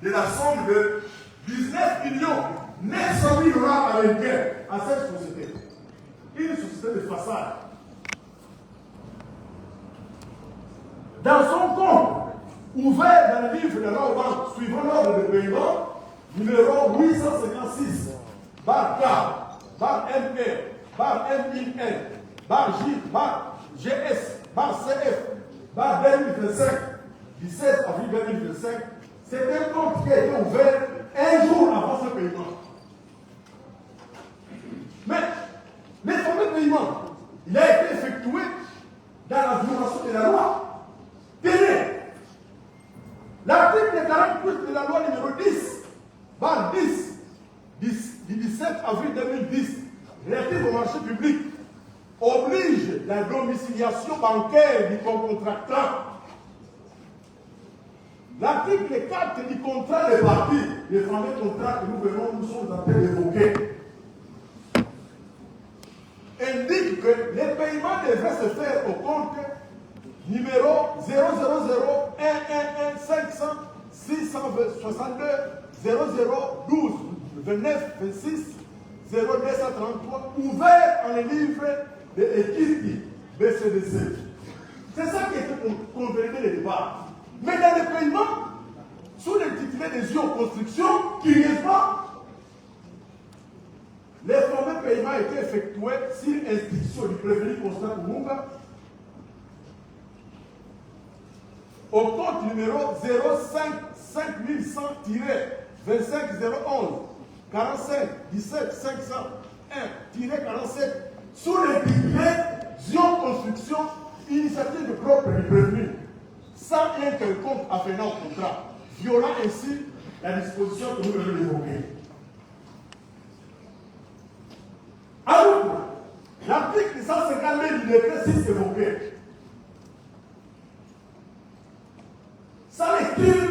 de la somme de 19 900 000 $ américains à cette société. Une société de façade. Dans son compte, ouvert dans le livre de la banque suivant l'ordre de paiement, numéro 856, barre K, barre MR, barre MIN, barre J, barre GS, barre CF, barre 2025, 17 avril 2025, c'est un compte qui a été ouvert un jour avant ce paiement. Mais le fameux paiement, il a été effectué dans la violation de la loi. Tenez, l'article 48 de la loi numéro 10, barre 10, du 17 avril 2010, relative au marché public, oblige la domiciliation bancaire du contractant. L'article 4 du contrat des parties, le fameux contrat que nous sommes en train d'évoquer, indique que les paiements devraient se faire au compte numéro 000 111 500 662 0012 29 26 0233 ouvert en le livre de Equity BCDC. C'est ça qui était convenu le débat. Mais dans le paiement, sous l'intitulé des Zion Construction, curieusement, les fameux paiements étaient effectués sur instruction du prévenu Constant Mugunga au compte numéro 05 5100-25011 45 17 501-47 sous l'intitulé Zion Construction, initiative de propre du prévenu, sans un quelconque afférent au contrat, violant ainsi la disposition que nous venons d'évoquer. En outre, l'article 152 du décret 6 évoqué, sa lecture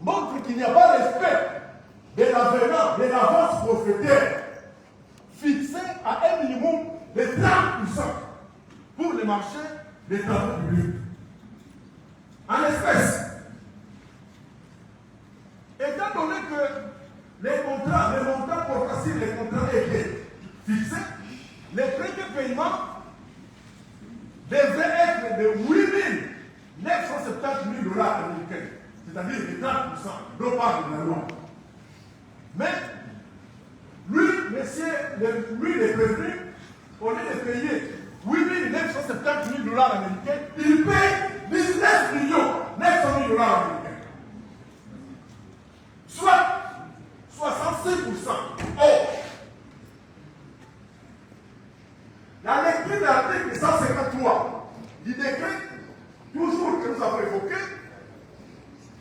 montre qu'il n'y a pas respect de l'avenant, de l'avance forfaitaire fixée à un minimum de 30% pour les marchés des travaux publics. En espèces, étant donné que les contrats, les montants portant sur les contrats étaient fixés, les premiers paiements devraient être de 8 970 000 $ américains, c'est-à-dire de 30%, non pas de la loi. Mais lui, le prévenu, au lieu de payer 8 970 000 $ américains, il paye 19 900 000 $ américains. Soit Or, la lecture de l'article 153 du décret, toujours que nous avons évoqué,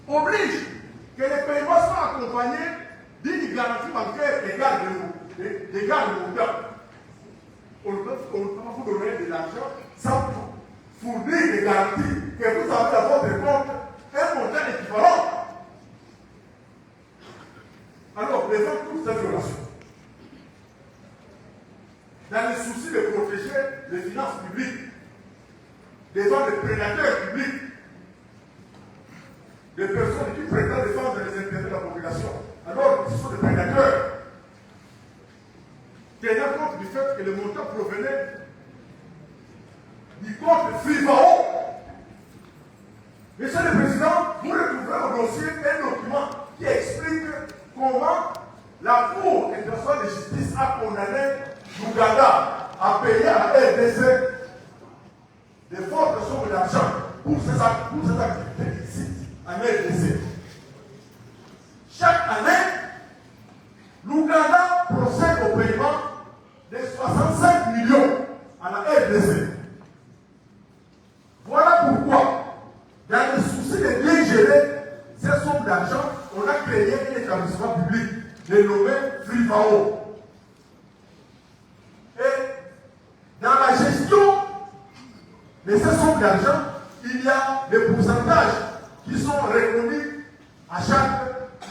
oblige que les paiements soient accompagnés d'une garantie bancaire égale de montant. On ne peut pas vous donner de l'argent sans fournir des garanties que vous avez à votre compte un montant équivalent. Alors, devant toute cette relation, dans le souci de protéger les finances publiques, devant les prédateurs publics, des personnes qui prétendent défendre les intérêts de la population, alors ce sont des prédateurs, tenant compte du fait que le montant provenait du compte FIFAO. Monsieur le Président, vous retrouverez au dossier un document qui explique comment la Cour internationale de justice a condamné l'Ouganda à payer à la RDC des fortes sommes d'argent pour ces activités ici en RDC. Chaque année, l'Ouganda procède au paiement de 65 millions à la RDC. Voilà pourquoi, dans le souci de bien gérer ces sommes d'argent, on a créé un établissement public dénommé FIFAO. Et dans la gestion de ces sommes d'argent, il y a des pourcentages qui sont reconnus à chaque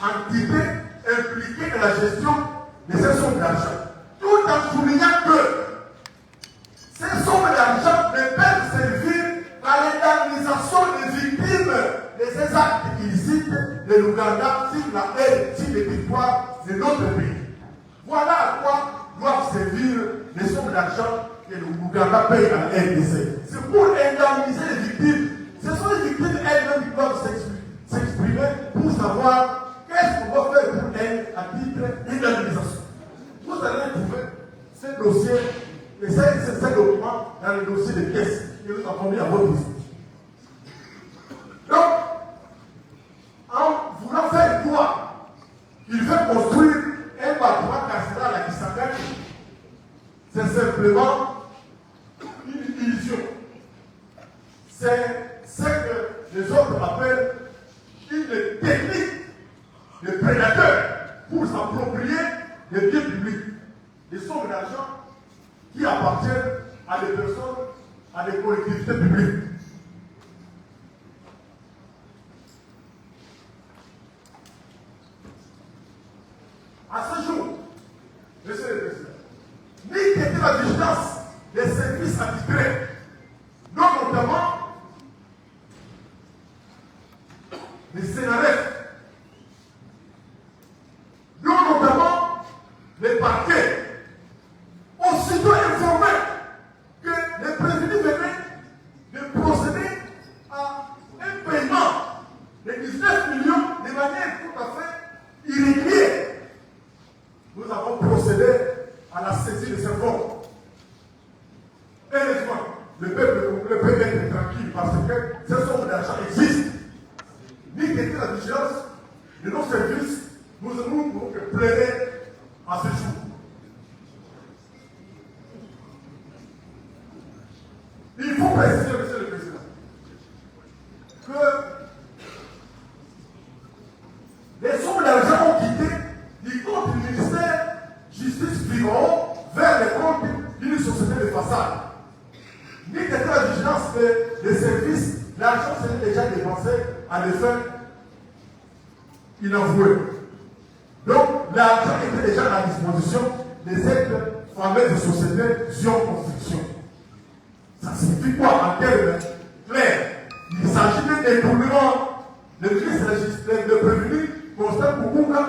entité impliquée dans la gestion de ces sommes d'argent. Tout en soulignant que ces sommes d'argent ne peuvent servir à l'indemnisation des victimes de ces actes illicites de l'Ouganda sur les territoires de notre pays. Voilà à quoi doivent servir les sommes d'argent que l'Ouganda paye à la RDC. C'est pour indemniser les victimes. Ce sont les victimes elles-mêmes qui doivent s'exprimer pour savoir qu'est-ce qu'on doit faire pour elles à titre d'indemnisation. Vous allez trouver ce dossier et ces documents dans le dossier de pièces que nous avons mis à votre visite. Donc, en voulant faire quoi, il veut construire un bâtiment carcéral à Kisangani. C'est simplement une illusion. C'est ce que les autres appellent une technique de prédateur pour s'approprier des biens publics, des sommes d'argent qui appartiennent à des personnes, à des collectivités publiques. À ce jour, Monsieur le Président, ni qu'était la vigilance des services attitrés, dont notamment les CNRF, dont notamment les parquets, aussitôt informés que les prévenus venaient de procéder à un paiement de 19 millions de manière tout à fait irrégulière. Nous avons procédé à la saisie de ces fonds. Heureusement, le peuple peut être tranquille parce que ces sommes d'argent existent. Ni qu'était la vigilance de nos services, nous ne pouvons que plaider à ce jour. Il faut préciser, Monsieur le Président, que les sommes d'argent ont quitté du compte du ministère Justice FIFAO vers les comptes d'une société de façade. Ni qu'était la vigilance des services, l'argent serait déjà dépensé à des fins inavouées. Donc, l'argent était déjà à la disposition de cette fameuse société Zion Construction. Ça signifie quoi en termes clairs? Il s'agit d'un détournement. Le ministre de prévenu, Constant Koukouna,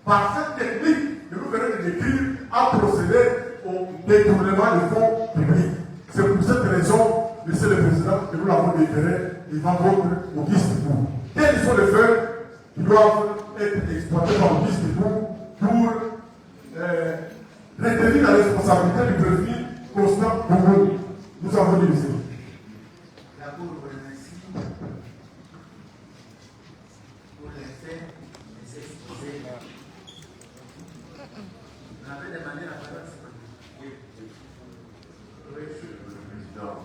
par cette technique que nous venons de décrire, a procédé au détournement des fonds publics. C'est pour cette raison, Monsieur le Président, que nous l'avons déféré devant votre Auguste Debout. Quels sont les faits qui doivent être exploités par Auguste Debout pour retenir la responsabilité du prévenu Constant Koukouna? Nous avons dit ici. La Cour vous remercie pour les faits et exposés Vous avez demandé la parole. Oui, Monsieur le Président,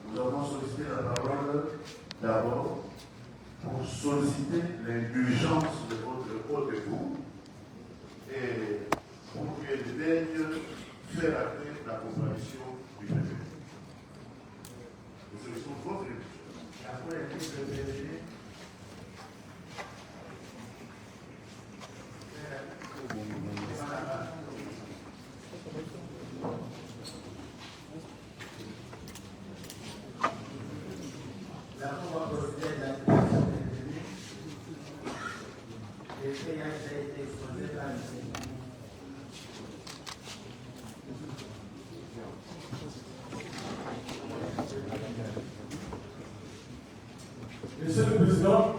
nous avons sollicité la parole d'abord pour solliciter l'indulgence de votre haut-vous et pour qu'il daigne faire appeler la compréhension du préfet. Nous sollicitons votre indulgence. Après, il faut vérifier. Monsieur le Président,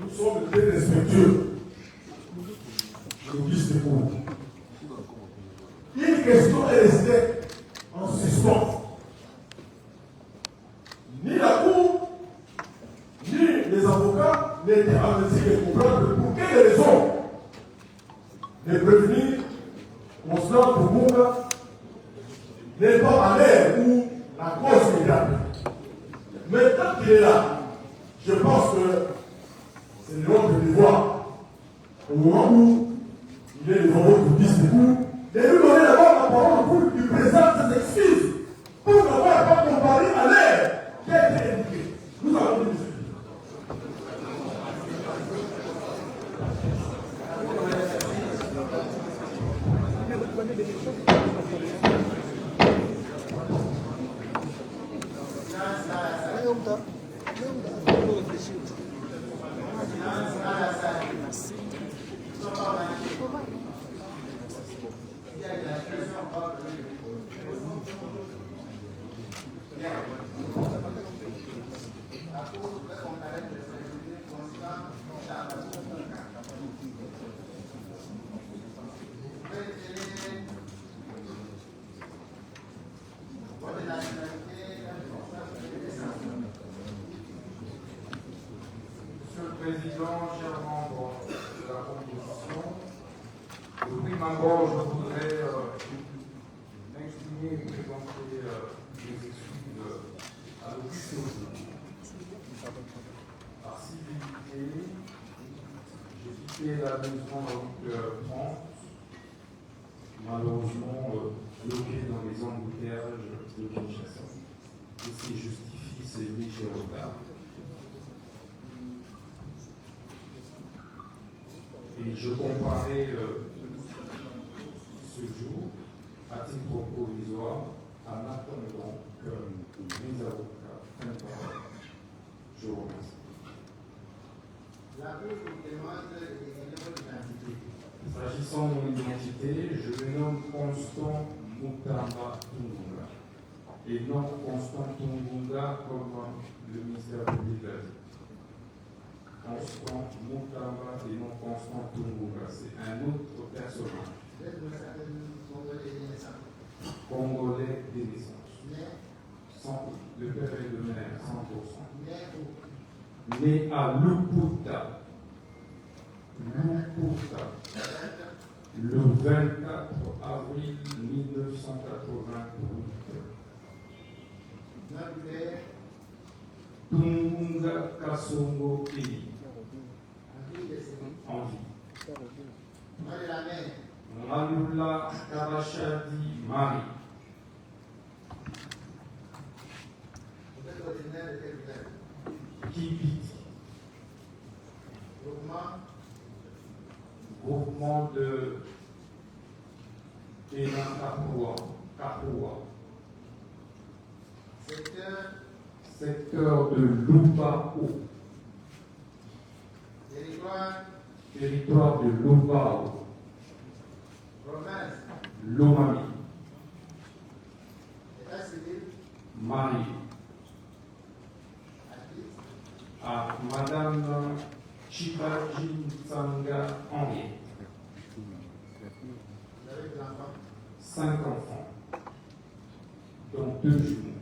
nous sommes très respectueux du vice-président. Une question est restée en suspens. Ni la Cour, ni les avocats n'étaient en mesure de comprendre pour quelles raisons les prévenus Constant Toumbunga n'est pas à l'air où la cause est grave. Maintenant qu'il est là, je pense que c'est notre devoir, au moment où il est devant votre vice-président, de lui donner d'abord la parole pour lui présenter ses excuses, pour n'avoir pas comparé à l'air qui a été indiqué. Nous allons dire Monsieur le Président, chers membres de la commission, de prime abord, je voudrais m'exprimer et présenter mes excuses à l'office. Par civilité, j'ai quitté la maison à 8h30, malheureusement bloqué dans les embouteillages de Kinshasa. Ce qui justifie ces légers retards. Et je comparais ce jour, à titre provisoire, en attendant que mes avocats prennent parole. Je vous remercie. La Cour demande l'identité. S'agissant de mon identité, je me nomme Constant Mutamba Tungunga. Et non Constant Tungunga comme le ministère public l'a dit. Constant Mutamba et non Constant Tungunga. C'est un autre personnage. Congolais des naissances. Le père et le mère, 100%. Né à Luputa. Luputa. Le 24 avril 1988. Tungunga Kasongo Eli. En vie. Malula Karachadi Marie. Kibiti. Groupement de Kapua. Secteur de Lubao. Territoire de Lubao. Lomami. Marie. À Madame Chibaji Tsanga Henri. 5 enfants, dont 2 jumeaux.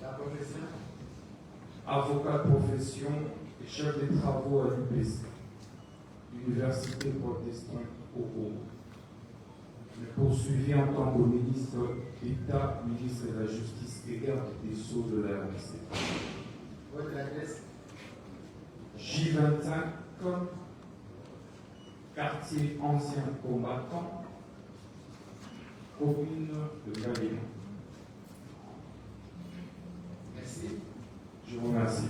La profession? Avocat de profession et chef des travaux à l'UPC. Université protestante au Congo. Je poursuivi en tant que ministre d'État, ministre de la Justice et garde des Sceaux de la RDC. Votre adresse? J25, quartier ancien combattant, commune de Galéon. Merci. Je vous remercie.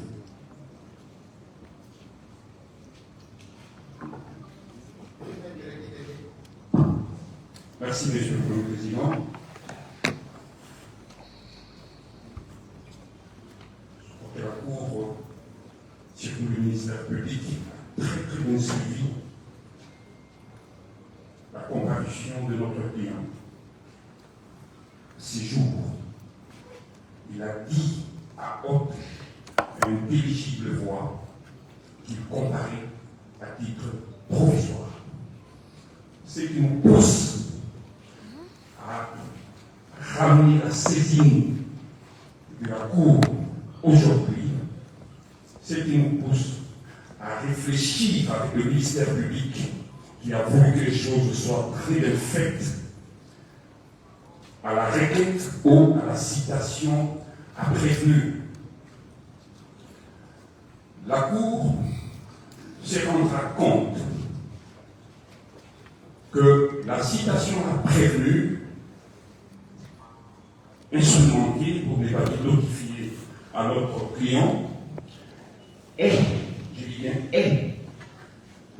Merci, Monsieur le Président. Je crois que la Cour, surtout le ministère public, a très bien suivi la comparution de notre client. Ces jours, il a dit à haute et intelligible voix qu'il comparait à titre provisoire. Ce qui nous pousse à ramener la saisine de la Cour aujourd'hui, ce qui nous pousse à réfléchir avec le ministère public qui a voulu que les choses soient très bien faites, à la requête ou à la citation à prévenu. La Cour se rendra compte que la citation à prévenu instrumentée pour ne pas notifier à notre client est, je dis bien est,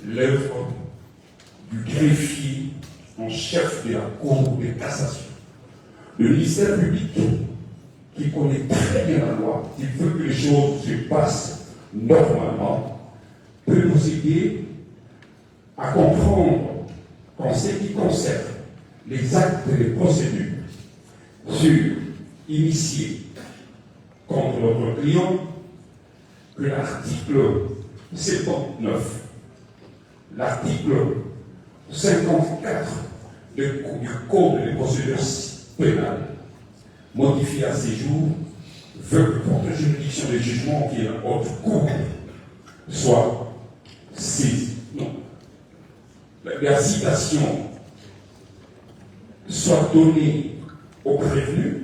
l'œuvre du greffier en chef de la Cour de cassation. Le ministère public, qui connaît très bien la loi, qui veut que les choses se passent normalement, peut nous aider à comprendre qu'en ce qui concerne les actes et les procédures initiés contre notre client, que l'article 79, l'article 54 du Code des procédures pénales, modifié à ces jours, veut que pour toute juridiction de jugement qui est la haute cour soit saisie. Non. La citation soit donnée au prévenu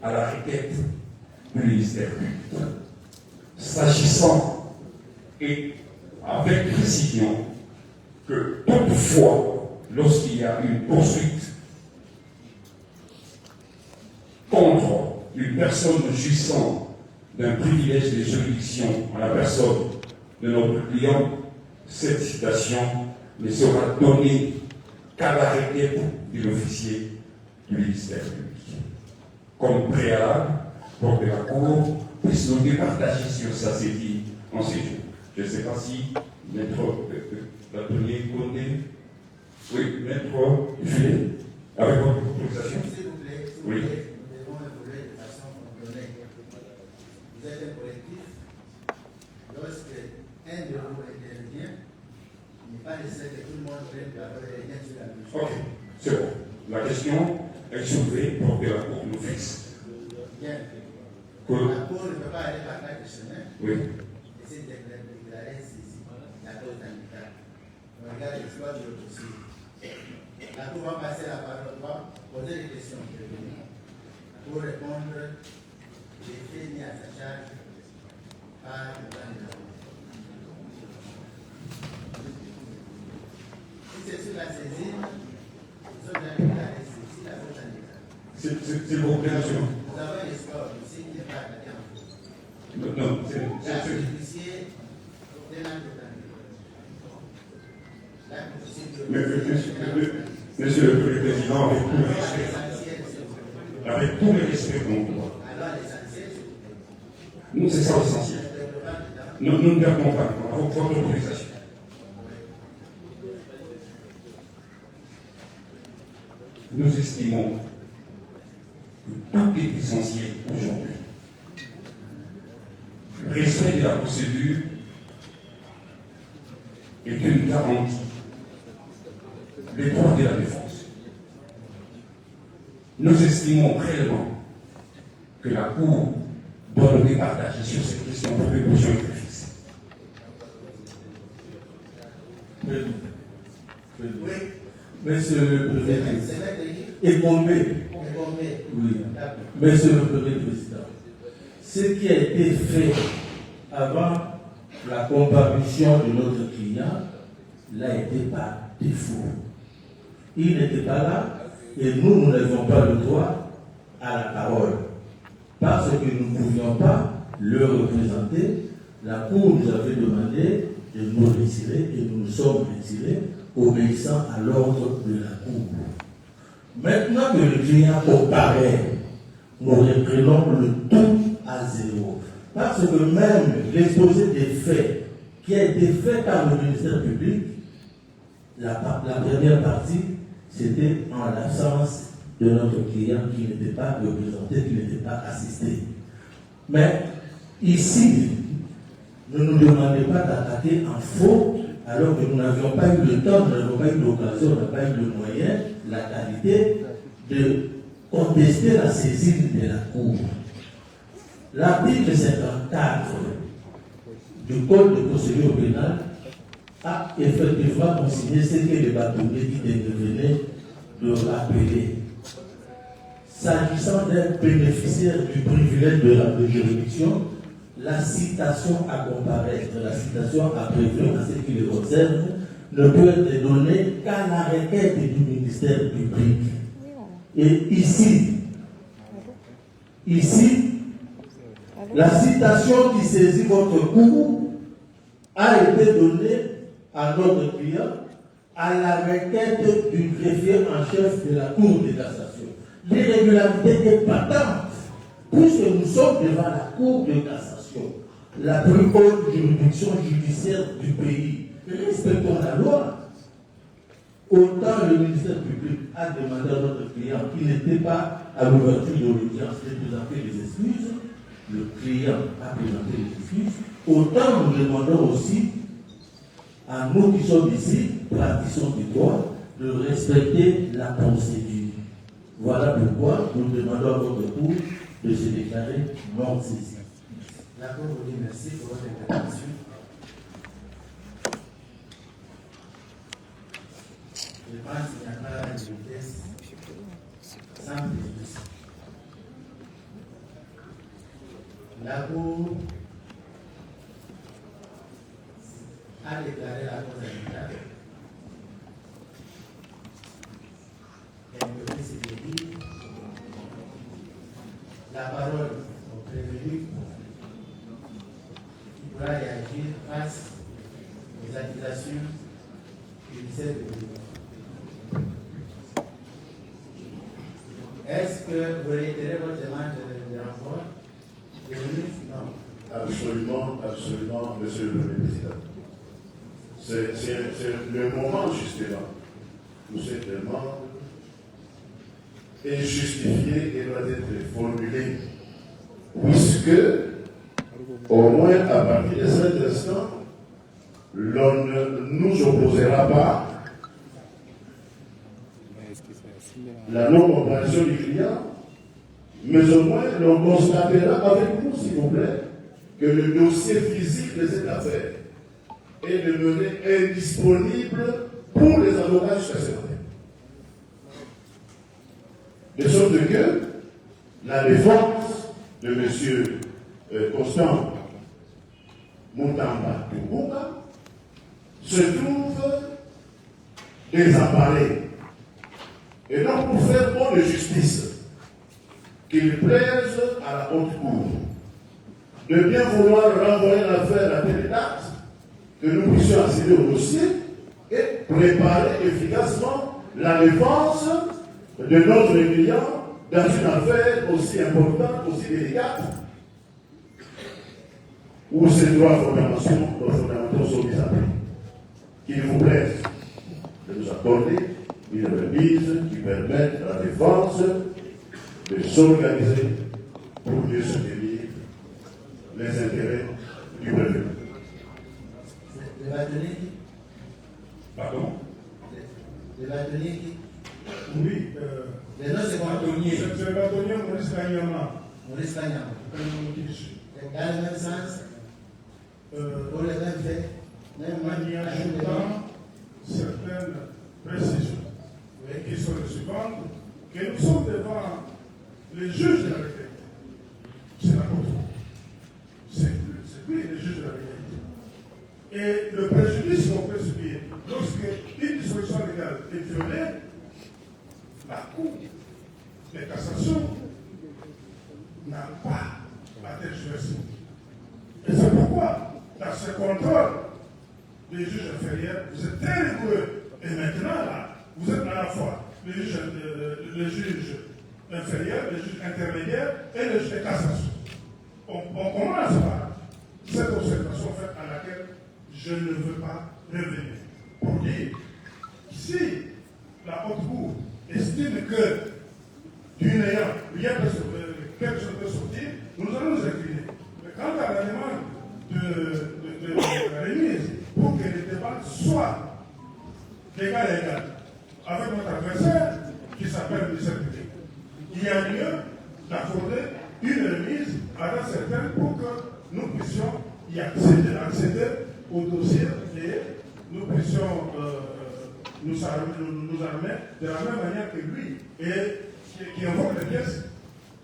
à la requête du ministère public. S'agissant et avec précision que toutefois, lorsqu'il y a une poursuite contre une personne jouissant d'un privilège de juridiction à la personne de notre client, cette citation ne sera donnée qu'à la requête de l'officier du ministère public. Comme préalable pour que la Cour puisse nous départager sur sa saisie en ces jours. Je ne sais pas si maître l'atelier Condé, oui, maître Jules, avec votre autorisation. S'il vous plaît, Oui. nous devons évoluer de façon ordonnée. Vous êtes un collectif. Lorsque un de vous intervient, il n'est pas nécessaire que tout le monde prenne la parole et vienne sur la mesure. Ok, c'est bon. La question est soulevée pour que la Cour nous fixe. Bien. Que... La Cour ne peut pas aller par quatre chemins. Oui. Et c'est déclarer ceci, la cause amicale. On regarde l'histoire du dossier. La Cour va passer la parole, va poser des questions pour répondre des faits mis à sa charge par le candidat. Si c'est sur la saisine, nous sommes déjà déclarés ceci, la cause amicale. C'est vos créations. Nous avons un espoir aussi qui n'est pas attaqué en fait. Non, c'est. L'officier demande de Monsieur le Président, avec tout le respect qu'on doit. Nous, c'est ça l'essentiel. Nous ne perdons pas, avec votre autorisation. Nous estimons que tout est essentiel aujourd'hui. Le respect de la procédure est une garantie des droits de la défense. Nous estimons réellement que la Cour doit nous départager sur cette question pour que nous puissions être fixés. Oui. Monsieur le Président. Et Oui. Monsieur le Premier Président. Ce qui a été fait avant la comparution de notre client l'a été par défaut. Il n'était pas là et nous n'avions pas le droit à la parole. Parce que nous ne pouvions pas le représenter, la Cour nous avait demandé de nous retirer et nous nous sommes retirés, obéissant à l'ordre de la Cour. Maintenant que le client comparaît, nous reprenons le tout à zéro. Parce que même l'exposé des faits qui a été fait par le ministère public, la première partie, c'était en l'absence de notre client qui n'était pas représenté, qui n'était pas assisté. Mais ici, ne nous demandez pas d'attaquer en faux, alors que nous n'avions pas eu le temps, nous n'avions pas eu l'occasion, nous n'avons pas eu le moyen, la qualité de contester la saisine de la Cour. L'article 54 du Code de procédure pénale a effectivement consigné ce que les bâtonniers qui devenaient de rappeler. S'agissant d'un bénéficiaire du privilège de la juridiction, la citation à comparaître, la citation à prévenir à ce qui les concerne, ne peut être donnée qu'à la requête du ministère public. Et ici, la citation qui saisit votre cour a été donnée à notre client à la requête du greffier en chef de la Cour de cassation. L'irrégularité est patente, puisque nous sommes devant la Cour de cassation, la plus haute juridiction judiciaire du pays. Respectons la loi. Autant le ministère public a demandé à notre client qui n'était pas à l'ouverture de l'audience de présenter les excuses, le client a présenté les excuses, autant nous demandons aussi à nous qui sommes ici, praticiens du droit, de respecter la procédure. Voilà pourquoi nous demandons à votre cour de se déclarer non saisi. La Cour vous dit merci pour votre intervention. Je pense qu'il n'y a pas de vitesse sans préjudice. La Cour a déclaré la cause amicale. Elle me dit ce qu'il dit. La parole au prévenu qui pourra réagir face aux accusations judiciaires de l'État. Est-ce que vous réitérez votre demande de renfort? Non. Absolument, monsieur le Président. C'est le moment justement où cette demande est justifiée et doit être formulée, puisque au moins à partir de cet instant, l'on ne nous opposera pas la non-compréhension du client, mais au moins l'on constatera avec vous, s'il vous plaît, que le dossier physique de cette affaire est demeuré indisponible pour les avocats jusqu'à ce matin. De sorte que la défense de M. Constant Moutamba Tungunga se trouve désemparée. Et donc, pour faire bonne justice, qu'il plaise à la haute cour de bien vouloir renvoyer l'affaire à telle date, que nous puissions accéder au dossier et préparer efficacement la défense de notre client dans une affaire aussi importante, aussi délicate, où ces droits fondamentaux sont mis à prix. Qu'il vous plaise de nous accorder une remise qui permette à la défense de s'organiser pour mieux soutenir les intérêts du peuple. Le bâtonnier qui? Pardon? Le bâtonnier qui? Oui. Les noms, c'est bâtonnier. C'est le bâtonnier Maurice Kanyama. Maurice Kanyama. Dans le même sens, pour les mêmes faits, même adjudant précisions, qui sont les suivantes, que nous sommes devant les juges de la légalité. C'est la Cour. C'est lui le juge de la légalité. Et le préjudice qu'on peut subir lorsqu'une disposition légale est violée, la Cour de cassation n'a pas à tergiverser. Et c'est pourquoi, dans ce contrôle des juges inférieurs, vous êtes très rigoureux. Et maintenant, là, vous êtes à la fois le juge inférieur, le juge intermédiaire et le juge de cassation. On commence par cette observation faite à laquelle je ne veux pas revenir. Pour dire, si la haute cour estime que du néant, quelque chose peut sortir, nous allons nous incliner. Mais quant à la demande de la remise, pour que le débat soit d'égal à égal avec notre adversaire qui s'appelle le ministère public, il y a lieu d'accorder une remise à date certaine pour que nous puissions y accéder au dossier et nous puissions nous armer de la même manière que lui et qui invoque des pièces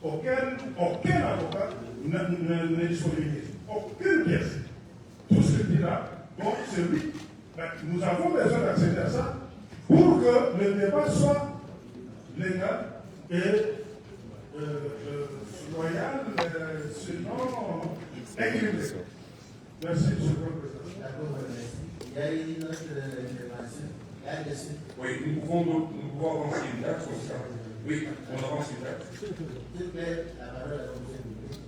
auxquelles aucun avocat ne disponibilise. Aucune pièce. Tout ce qu'il a, donc c'est lui. Nous avons besoin d'accéder à ça pour que le débat soit légal et loyal, sinon équilibré. Merci, M. le Président. D'accord, merci. Il y a une autre intervention. Oui, nous pouvons avancer une date comme ça. Oui, on avance une date. S'il vous plaît, la parole à la commission publique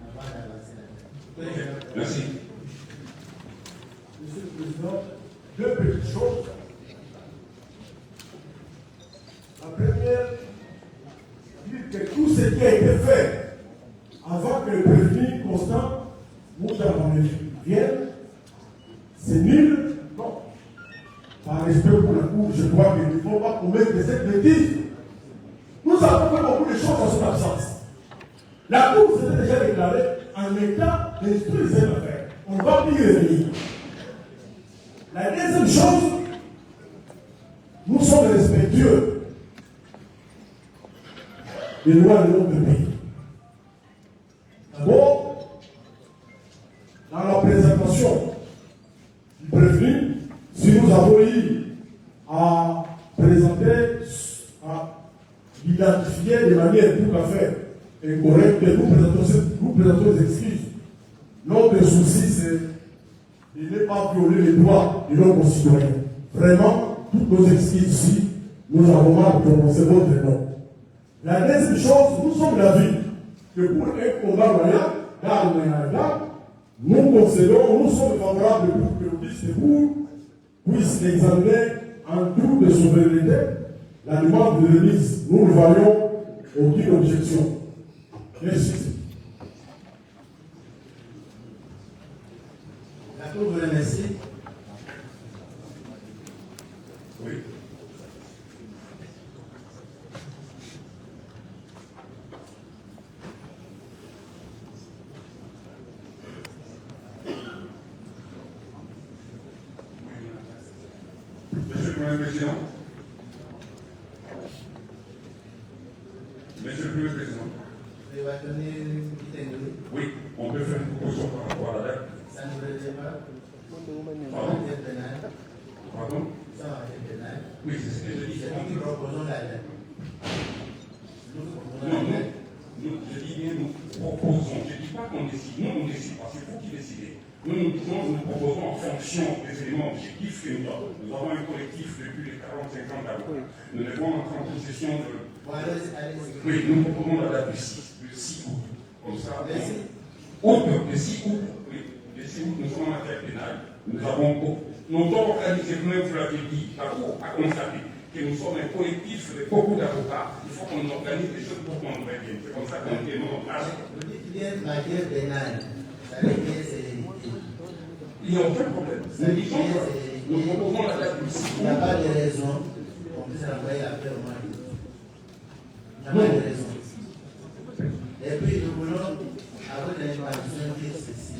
avant d'avancer la date. Merci. Monsieur le Président, deux petites choses. La première, dire que tout ce qui a été fait avant que le prévenu Constant Moutamba vienne, c'est nul. Non. Par respect pour la Cour, je crois qu'il ne faut pas commettre cette bêtise. Nous avons fait beaucoup de choses en son absence. La Cour s'était déjà déclarée en état d'instruire cette affaire. On va y revenir. La deuxième chose, nous sommes respectueux des lois de notre pays. D'abord, dans la présentation du prévenu, si nous avons eu à présenter, à identifier de manière tout à fait incorrecte, nous présentons des excuses. Notre souci, c'est de ne pas violer les droits de nos concitoyens. Vraiment, toutes nos excuses ici, nous avons mal prononcé votre nom. La deuxième chose, nous sommes d'avis que pour un combat royal, d'armes et d'armes, nous concédons, nous sommes favorables pour que le liste de cour puisse examiner en toute de souveraineté la demande de remise. Nous ne voyons aucune objection. Merci. La Cour vous remercie. Oui. Monsieur le Premier Président. Monsieur le Premier Président. Vous va donner une petite interview. Oui, on peut faire une proposition par rapport à la date. Ça ne vous relève pas. Pardon? Pardon? Ça va être pénal. Oui, c'est ce que je dis. Nous proposons la date. Je dis bien nous proposons. Je ne dis pas qu'on décide. Nous, on ne décide pas. C'est vous qui décidez. Nous disons, nous proposons en fonction des éléments objectifs que nous avons. Nous avons un collectif depuis les 40-50 ans. Nous devons entrer en possession de... Oui, nous proposons la date du 6 août. Comme ça, le 6 août, oui, le 6 août, nous sommes en matière pénale. Nous avons organisé, vous l'avez dit, la Cour a constaté que nous sommes un collectif de beaucoup d'avocats. Il faut qu'on organise des choses pour qu'on revienne. C'est comme ça qu'on démontre. Vous dites qu'il y a une matière pénale. Ça veut dire que c'est... Il n'y a aucun problème. Nous proposons la date du 6 août. Il n'y a pas de raison qu'on puisse envoyer après au mois d'août. Il n'y a pas de raison. Et puis nous voulons avoir l'information dire ceci.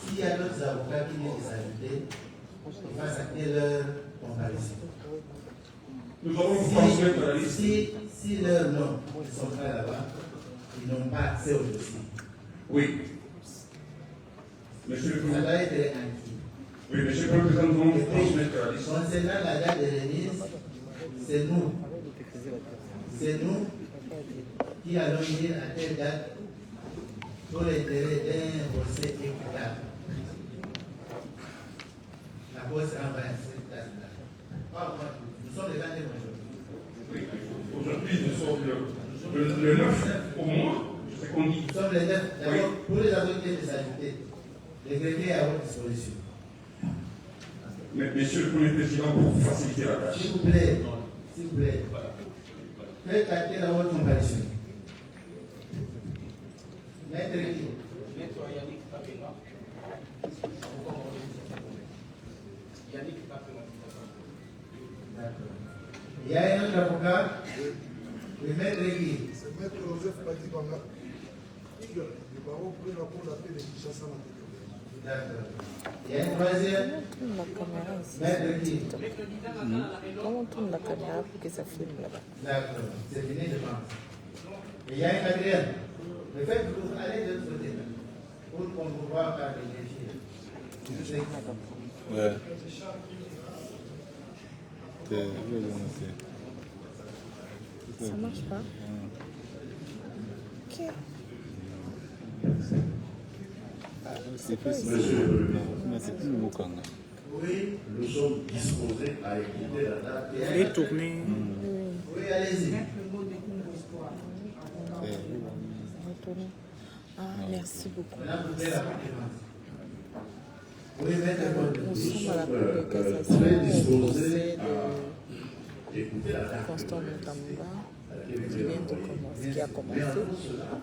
S'il y a d'autres avocats qui viennent s'ajouter, face à quelle heure comparaison. Nous allons vous transmettre la liste. Si leurs noms sont pas là-bas, ils n'ont pas accès au dossier. Oui. Monsieur le Président. Ça doit être acquis. Oui, Monsieur le Président, nous allons vous transmettre la liste. Concernant la date de remise, c'est nous. C'est nous qui allons dire à quelle date pour l'intérêt d'un procès équitable. La Poste renvoie à cette date-là. Nous sommes les 21 aujourd'hui. Oui, aujourd'hui, nous sommes le 9 au moins, c'est qu'on dit. Nous sommes les 9. D'abord, oui. Pour les autorités de santé, les greffiers à votre disposition. Mais, Monsieur le Premier Président, pour vous faciliter la tâche. S'il vous plaît, faites acter dans votre comparution. Maître qui? Maître Yannick Papela. Yannick Papela. D'accord. Il y a un autre avocat. Le maître qui? C'est Maître Joseph Badibanga. Le barreau prit la cour d'appel de Kinshasa. D'accord. Il y a un troisième. Maître qui? Comment on tourne la caméra pour que ça filme là-bas? D'accord. C'est fini, je pense. Il y a un quatrième. Le fait que vous allez de l'autre côté, pour qu'on vous voit par les défis. Ouais. Ça marche pas? Ok. C'est plus le Mokanga. Oui, nous sommes disposés à écouter la date. Vous voulez tourner? Oui, allez-y. Ah, merci beaucoup. Oui, nous sommes à la Cour de cassation au procès de Constant Moutamba qui a commencé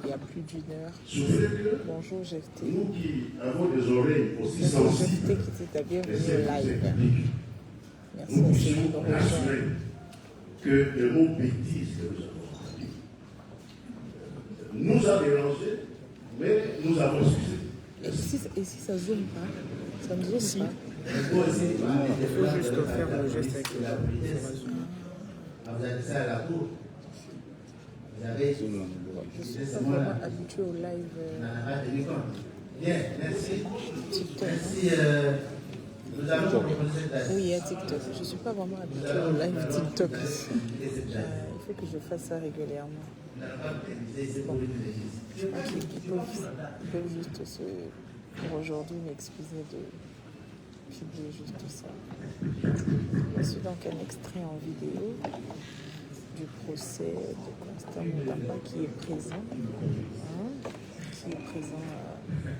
il y a plus d'une heure. Bonjour, GFT. Nous qui avons des oreilles aussi sensibles, GFT qui était bienvenue au live. Merci nous à puissions ceux qui nous rejoignent. assurer que le mot bêtise que nous avons nous a dérangé, mais nous avons excusé. Et si ça zoome pas? Ça ne zoome pas? Il faut juste faire le geste avec la police. Vous avez ça à la cour. Vous avez. Je suis pas vraiment habituée au live. On n'en a pas tenu compte. Bien, merci. Merci. Nous allons proposer cette date. Oui, il y a TikTok. Je ne suis pas vraiment habituée au live TikTok. Il faut que je fasse ça régulièrement. Bon. Je crois qu'ils peuvent juste pour aujourd'hui m'excuser de publier juste ça. Voici donc un extrait en vidéo du procès de Constant Moutamba qui est présent.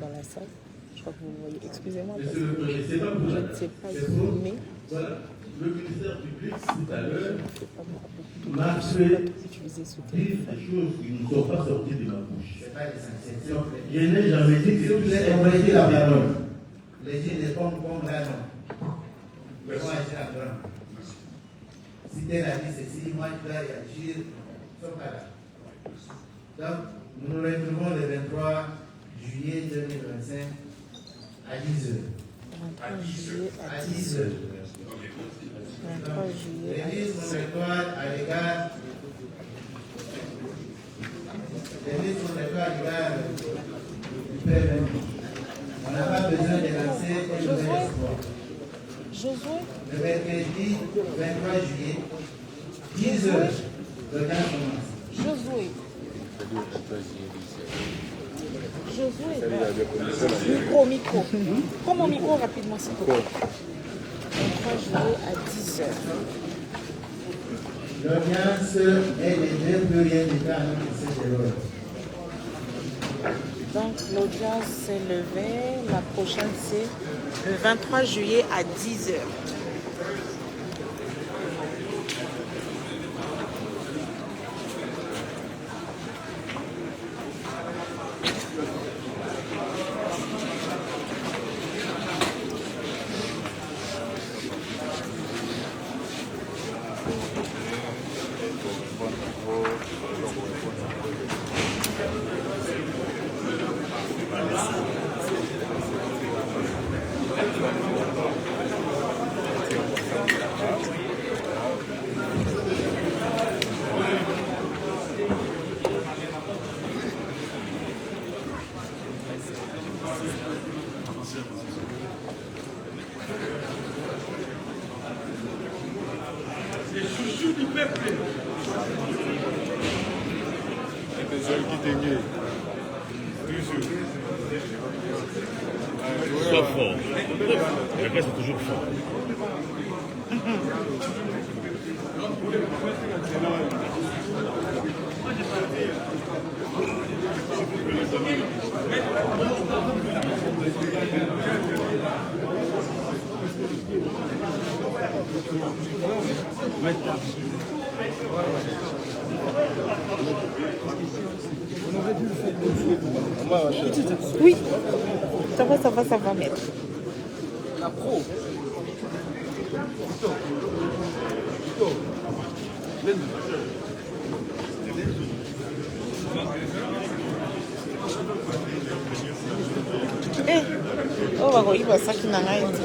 Dans la salle. Je crois que vous voyez. Excusez-moi parce que je ne sais pas zoomer. Voilà. Le ministère public, tout à l'heure, m'a fait dire des choses qui ne sont pas sorties de ma bouche. Je n'ai jamais dit que tout est envoyé la parole. Les gens ne font comme là, non. Moi, j'ai la parole. Si tu as dit ceci, moi, je dois réagir. Sauf pas là. Donc, nous nous retrouvons le 23 juillet 2025 à 10h. 23 juillet à 10h. Révise mon étoile à l'égard. Révise mon étoile à l'égard du Père. On n'a pas besoin de lancer un nouvel espoir. Josué. Le mercredi 23 juillet, 10h, le temps commence. Josué. Josué. Micro. Prends mon micro rapidement, s'il te plaît. 23 juillet à 10h. L'audience est levée, plus rien n'est à notre erreur. Donc l'audience s'est levée. La prochaine, c'est le 23 juillet à 10h. Sois fort. La caisse est toujours fort. Oui. Ça va mettre. La pro. Eh, oh bakoyiba saki na ngai te.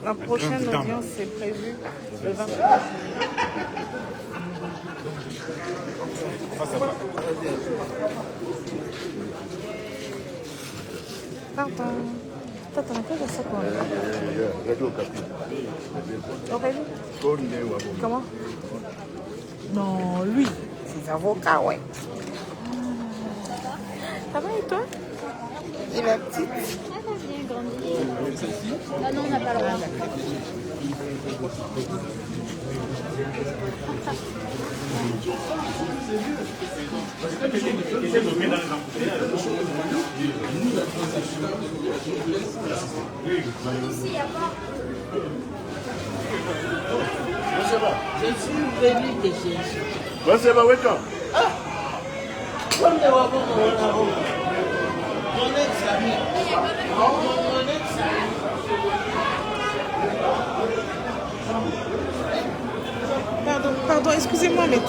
La prochaine audience est prévue le 23. Pardon. Attends, quoi ça quoi? Aurélie? Comment? Non, lui, ses avocats, ouais. Ça va et toi? Et la petite? Ah non, on n'a pas le droit. Ici, il n'y a pas. Je suis venu te chercher. C'est pas welcome. Comme de Wabo, mon ex-ami. Mon ex-ami. Pardon, excusez-moi, mais...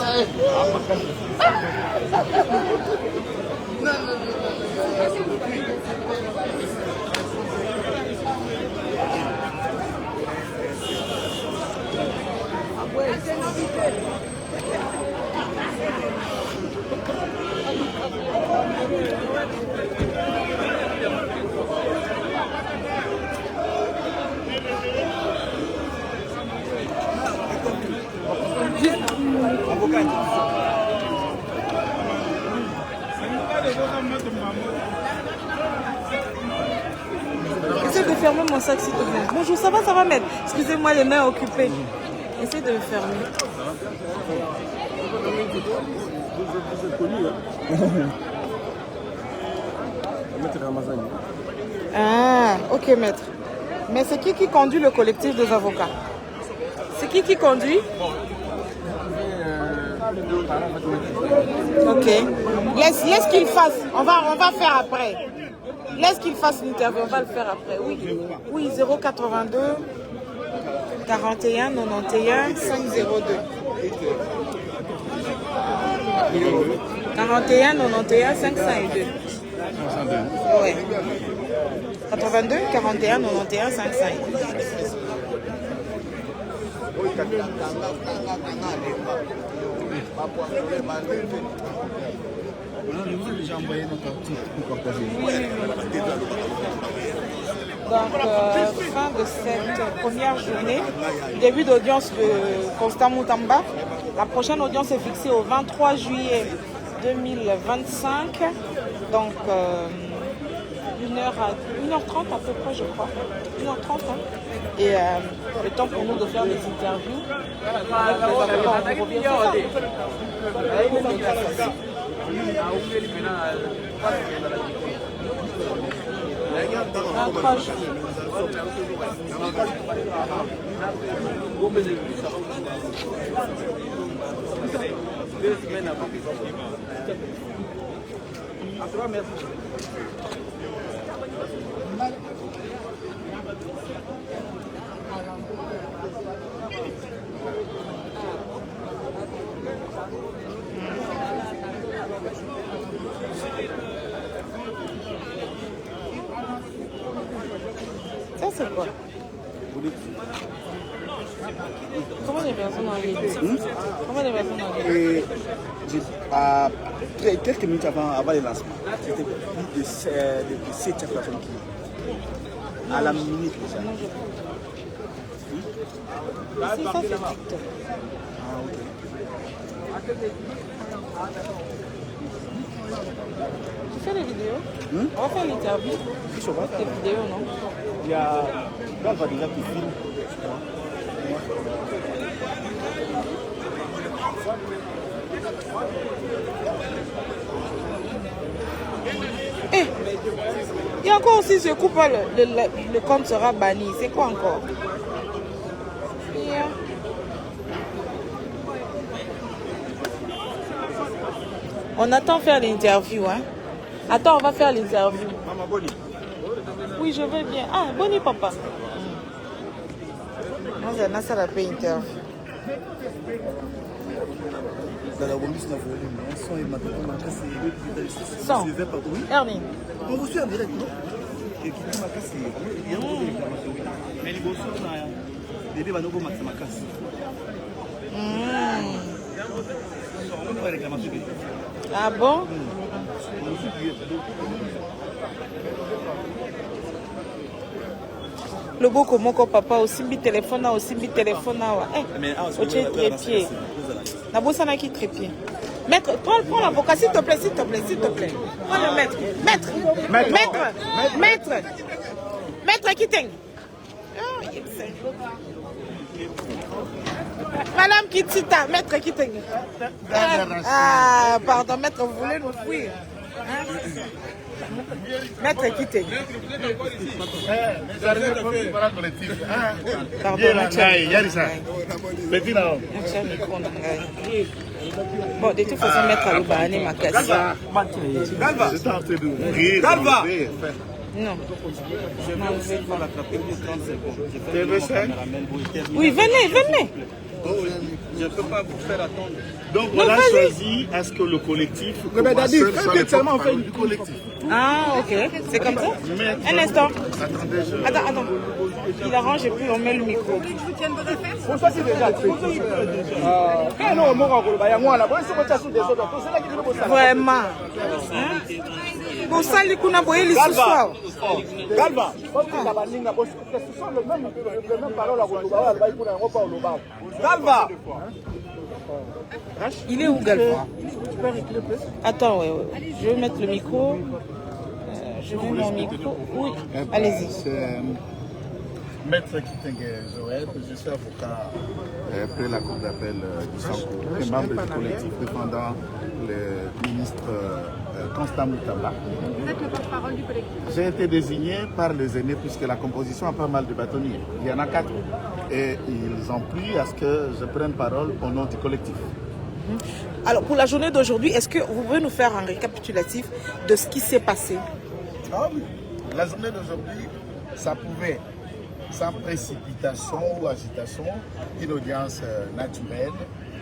Essaye de fermer mon sac s'il te plaît. Bonjour, ça va mettre. Excusez-moi, les mains occupées. Essaye de le fermer. Ah, ok maître. Mais c'est qui conduit le collectif des avocats? C'est qui conduit? Ok. Laisse qu'il fasse. On va faire après. Laisse qu'il fasse l'interview. On va le faire après. Oui, 082 41 91 502. 41 91 502. Ouais. 82 41 91 502. Donc, fin de cette première journée, début d'audience de Constant Moutamba. La prochaine audience est fixée au 23 juillet 2025. Donc, 1h30 à peu près, je crois. 1h30. Hein. Et le temps pour nous de faire des interviews. Avec les avocats, on revient sur ça. Ça, c'est quoi? Comment les personnes en ligne? Comment les personnes en ligne? Quelques minutes avant le lancement, c'était plus de 7 personnes qui à la minute déjà. Ici, ça c'est TikTok. Ah, ok. Tu fais des vidéos? On va faire l'interview. Des vidéos, non? Il y a Galva déjà qui filme, je crois. Eh, il y a encore aussi ce couple, le compte sera banni. C'est quoi encore? On attend faire l'interview, hein. Attends, on va faire l'interview. Maman Boni. Oui, je veux bien. Ah, Boni papa. Moi, j'ai un salle à payer interview. Son. Ernie. On vous suit en direct, non? Mais les bosses, bébé va nous voir ma casse. Ah bon? Le beau comme mon papa aussi mi téléphone là aussi mi téléphone là. Eh, au trépied. La bosse n'a qui trépied. Maître, prends l'avocat s'il te plaît, s'il te plaît, s'il te plaît. Prends le maître. Maître qui t'aime. Madame Kitita, maître qui t'aime. Ah, pardon, maître, vous voulez nous fuir. Maître qui t'aime. Bon, de toute façon, maître Alouba a ma casse. Galva, j'étais en train de Galva. Non. Je vais aussi pas l'attraper pour 30 secondes. Oui, venez. Je ne peux pas vous faire attendre. Donc on a choisi à ce que le collectif seulement fait du collectif. Ah, ok. C'est comme ça? Un instant. Attends. Il arrange et puis on met le micro. Vraiment. Bon, ça, les coups n'a pas eu ce soir. Galva. Galva. Il est où, Galva? Attends, ouais. Je vais mettre le micro. Je mets mon micro. Oui, allez-y. Maître Kitenge Joël, je suis avocat près la Cour d'appel du Sankou et membre du collectif défendant le ministre Constant Moutamba. Vous êtes le porte-parole du collectif. J'ai été désigné par les aînés puisque la composition a pas mal de bâtonniers. Il y en a 4 et ils ont pris à ce que je prenne parole au nom du collectif. Alors pour la journée d'aujourd'hui, est-ce que vous pouvez nous faire un récapitulatif de ce qui s'est passé? Ah oui, la journée d'aujourd'hui, ça pouvait, sans précipitation ou agitation, une audience naturelle,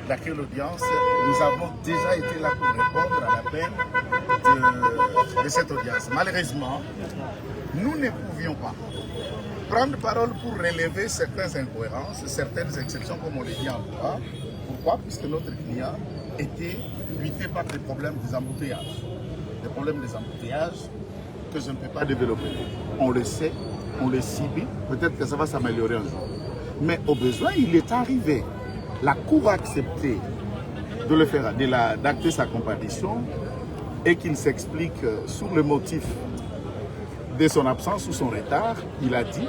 laquelle audience, nous avons déjà été là pour répondre à l'appel de cette audience. Malheureusement, nous ne pouvions pas prendre parole pour relever certaines incohérences, certaines exceptions, comme on le dit en droit. Pourquoi? Puisque notre client était buté par des problèmes des embouteillages. Des problèmes des embouteillages que je ne peux pas développer. On le sait, on le subit, peut-être que ça va s'améliorer un jour. Mais au besoin, il est arrivé. La Cour a accepté de le faire, d'acter sa comparution et qu'il s'explique sur le motif de son absence ou son retard. Il a dit,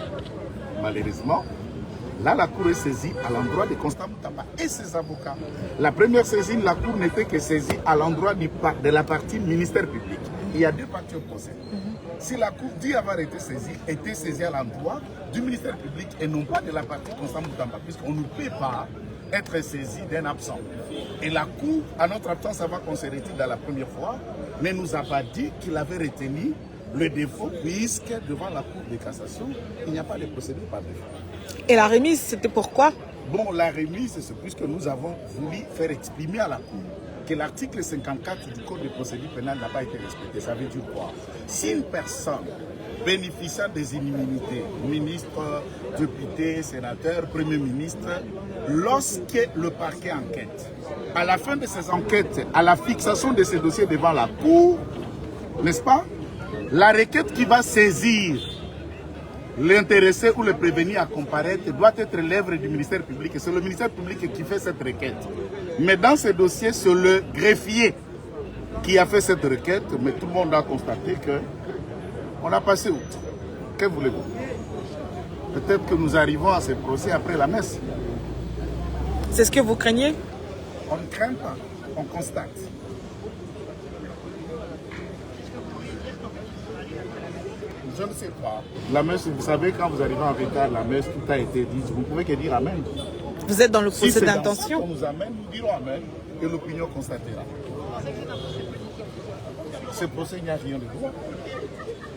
malheureusement, là la Cour est saisie à l'endroit de Constant Moutamba et ses avocats. La première saisine, la Cour n'était que saisie à l'endroit de la partie ministère public. Il y a 2 parties opposées. Si la Cour dit avoir été saisie à l'endroit du ministère public et non pas de la partie Constant Moutamba, puisqu'on ne peut pas être saisi d'un absent. Et la Cour, à notre absence, avant qu'on se retire dans la première fois, ne nous a pas dit qu'il avait retenu le défaut, puisque devant la Cour de cassation, il n'y a pas de procédure par défaut. Et la remise, c'était pourquoi? Bon, la remise, c'est puisque nous avons voulu faire exprimer à la Cour que l'article 54 du Code de procédure pénale n'a pas été respecté. Ça veut dire quoi? Si une personne bénéficiant des immunités, ministre, député, sénateur, premier ministre, lorsque le parquet enquête, à la fin de ces enquêtes, à la fixation de ces dossiers devant la Cour, n'est-ce pas, la requête qui va saisir l'intéressé ou le prévenu à comparaître doit être l'œuvre du ministère public. Et c'est le ministère public qui fait cette requête. Mais dans ces dossiers, c'est le greffier qui a fait cette requête. Mais tout le monde a constaté qu'on a passé outre. Que voulez-vous? Peut-être que nous arrivons à ce procès après la messe. C'est ce que vous craignez? On ne craint pas, on constate. Je ne sais pas. La messe, vous savez, quand vous arrivez en retard, la messe, tout a été dit. Vous ne pouvez que dire Amen. Vous êtes dans le procès si d'intention? On nous amène, nous dirons Amen et l'opinion constatera. Ce procès, il n'y a rien de droit.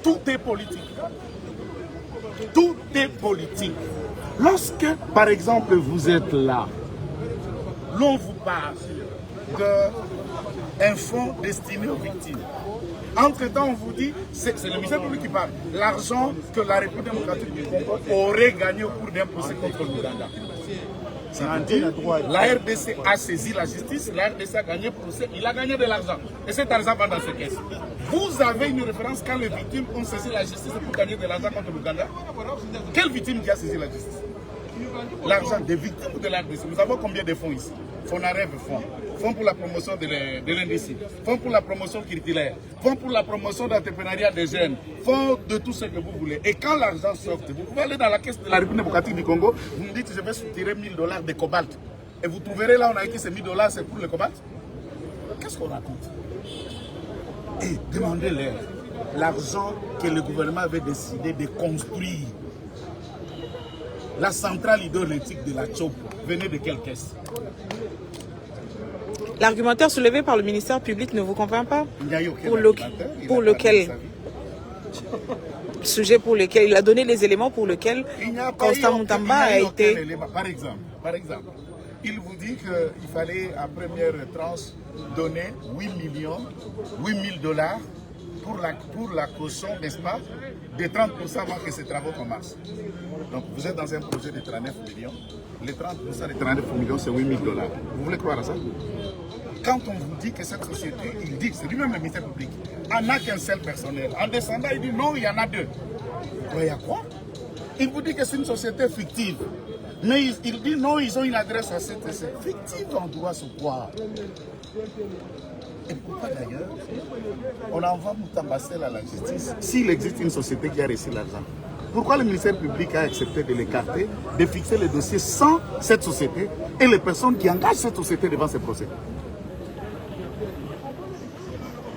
Tout est politique. Tout est politique. Lorsque, par exemple, vous êtes là, l'on vous parle d'un fonds destiné aux victimes. Entre-temps, on vous dit, c'est le ministère public qui parle, l'argent que la République démocratique du Congo aurait gagné au cours d'un procès contre l'Ouganda. La RDC a saisi la justice, la RDC a gagné le procès, il a gagné de l'argent. Et cet argent va dans ses caisses. Vous avez une référence quand les victimes ont saisi la justice pour gagner de l'argent contre l'Ouganda? Quelle victime qui a saisi la justice? L'argent des victimes de la RDC. Nous avons combien de fonds ici? Fonarève fonds. Fonds pour la promotion de l'industrie, fonds pour la promotion culturelle, fonds pour la promotion d'entrepreneuriat des jeunes, fonds de tout ce que vous voulez. Et quand l'argent sort, vous pouvez aller dans la caisse de la République démocratique du Congo, vous me dites je vais soutirer $1000 de cobalt. Et vous trouverez là, on a écrit ces $1000, c'est pour le cobalt. Qu'est-ce qu'on raconte? Et demandez-leur l'argent que le gouvernement avait décidé de construire. La centrale hydroélectrique de la Tchop venait de quelle caisse? L'argumentaire soulevé par le ministère public ne vous convainc pas? Il n'y a eu aucun pour lequel sujet pour lequel il a donné les éléments pour lesquels Constant Moutamba a été... Par exemple, il vous dit qu'il fallait à première tranche donner $8 000 pour la caution, n'est-ce pas, de 30% avant que ces travaux commencent. Donc vous êtes dans un projet de 39 millions. Les 30% de 39 millions, c'est $8 000. Vous voulez croire à ça? Quand on vous dit que cette société, il dit, c'est lui-même le ministère public, en a qu'un seul personnel. En descendant, il dit non, il y en a deux. Vous croyez à quoi? Il vous dit que c'est une société fictive. Mais il dit non, ils ont une adresse à cette fictive en droit sur quoi? Et pourquoi d'ailleurs on envoie Moutamba Sèle à la justice s'il existe une société qui a reçu l'argent? Pourquoi le ministère public a accepté de l'écarter, de fixer le dossier sans cette société et les personnes qui engagent cette société devant ces procès?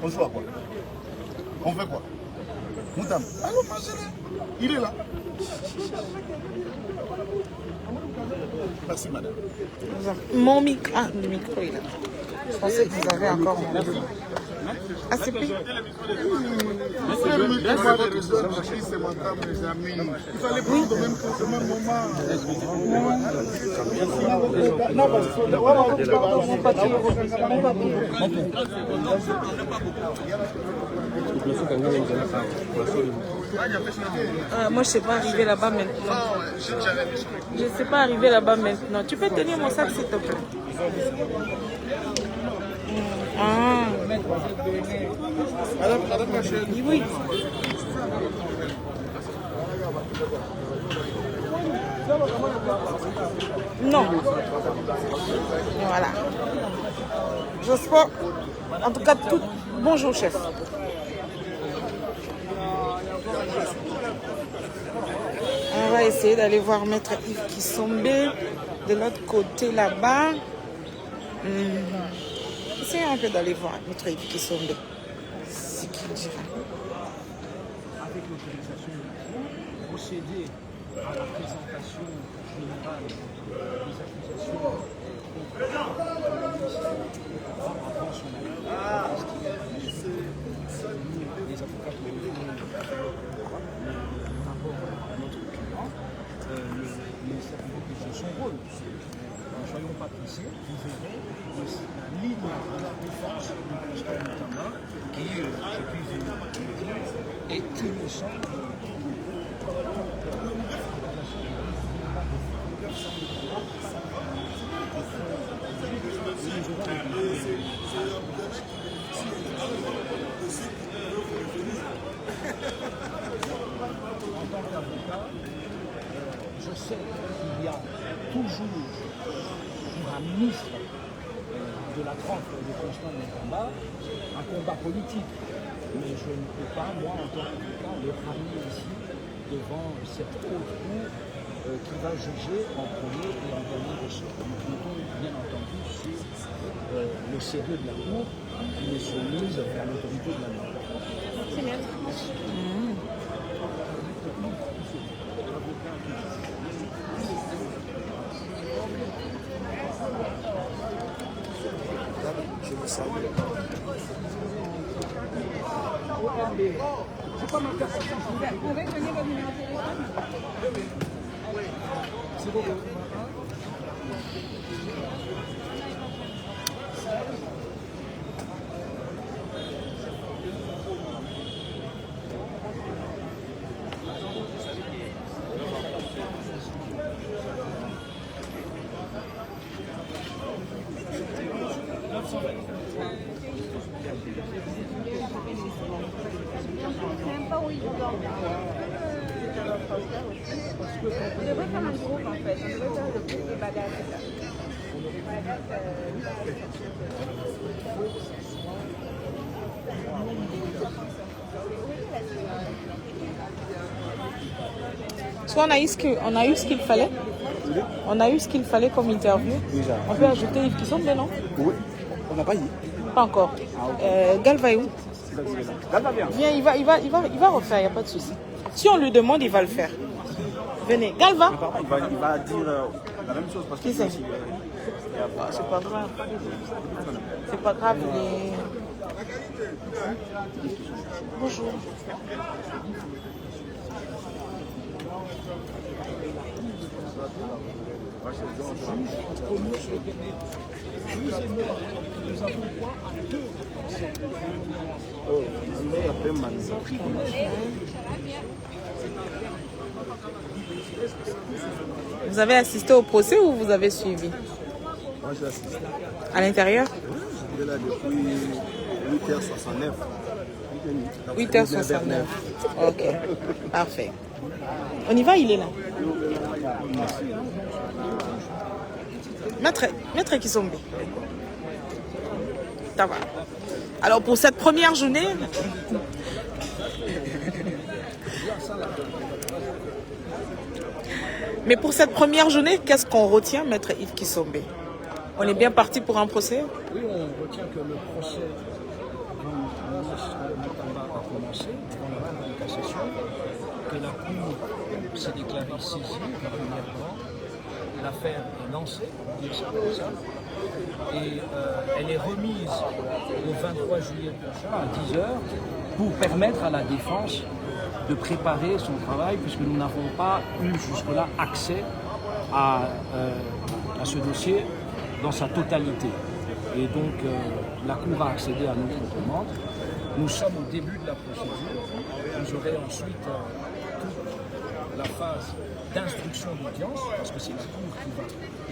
On joue à quoi? On fait quoi? Moutamba, allons, il est là. Merci madame. Mon micro, le micro est là. Je pensais que vous avez encore mon micro. Ah, c'est pris. Moi, je ne sais pas arriver là-bas maintenant. Je ne sais pas arriver là-bas maintenant. Tu peux tenir mon sac, s'il te plaît? Ah. Oui. Non. Voilà. J'espère. En tout cas, tout. Bonjour, chef. On va essayer d'aller voir Maître Yves Kissombé de l'autre côté là-bas. Essayons un peu d'aller voir Maître Yves Kissombé. Ce qu'il dira. Avec l'autorisation, procéder à la présentation générale des accusations avant son arrivée. Les avocats passer, vous verrez la ligne de la défense du constat notamment, qui, je puis vous le dire, est innocente. En tant qu'avocat, je sais qu'il y a toujours pour un ministre de la trempe de Constant Mutamba un combat politique. Mais je ne peux pas, moi, en tant qu'avocat, le ramener ici devant cette haute cour qui va juger en premier et en dernier ressort. Nous comptons bien entendu sur le sérieux de la cour qui est soumise à l'autorité de la loi. Je vous salue. C'est pas ma perception. Vous pouvez donner votre numéro de téléphone? C'est bon. Même pas où ils dorment. On devrait faire un groupe en fait. On devrait faire le groupe des bagages. Soit on a eu ce qu'il fallait. On a eu ce qu'il fallait comme interview. Déjà. On peut ajouter Yves Kisombe, non? Oui. On n'a pas eu. Pas encore. Galva est où? Galva vient. Viens, il va refaire, il n'y a pas de souci. Si on lui demande, il va le faire. Venez. Galva. Il va dire la même chose parce que Qui c'est? C'est pas grave. C'est pas grave, il est... Bonjour. Vous avez assisté au procès ou vous avez suivi? Moi j'ai assisté. À l'intérieur? J'étais là depuis 8h69. 8h69. Ok, parfait. On y va, il est là. Maître Kisombe. Ça va. Alors pour cette première journée, mais pour cette première journée, qu'est-ce qu'on retient, Maître Yves Kisombe? On est bien parti pour un procès? Oui, on retient que le procès du ministre Mutamba a commencé devant la Cour de cassation, que la Cour s'est déclarée saisie premièrement, l'affaire est lancée, on dit ça comme ça, et elle est remise le 23 juillet prochain à 10h pour permettre à la défense de préparer son travail, puisque nous n'avons pas eu jusque-là accès à ce dossier dans sa totalité. Et donc la Cour a accédé à notre demande. Nous sommes au début de la procédure. Vous aurez ensuite toute la phase d'instruction d'audience, parce que c'est la Cour qui va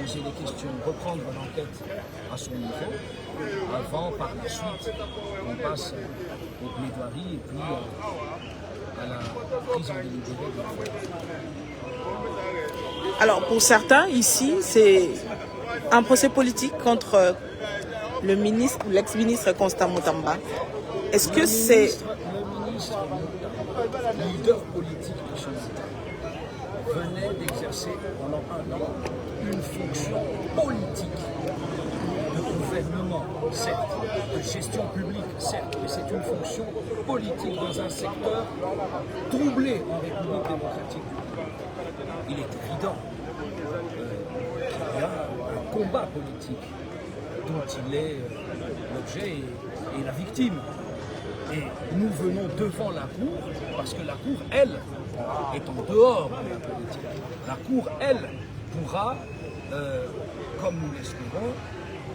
poser les questions, reprendre l'enquête à son niveau, avant par la suite on passe aux plaidoiries et puis à la prise en délibéré de l'affaire. Alors pour certains ici, c'est un procès politique contre le ministre ou l'ex-ministre Constant Mutamba. Est-ce que c'est... Le ministre, leader politique de son État, venait d'exercer pendant un an une fonction politique de gouvernement, certes, de gestion publique, certes, mais c'est une fonction politique dans un secteur troublé en République démocratique du Congo. Il est évident qu'il y a un combat politique dont il est l'objet et la victime. Et nous venons devant la Cour parce que la Cour, elle, est en dehors de la politique. La Cour, elle, pourra comme nous l'espérons,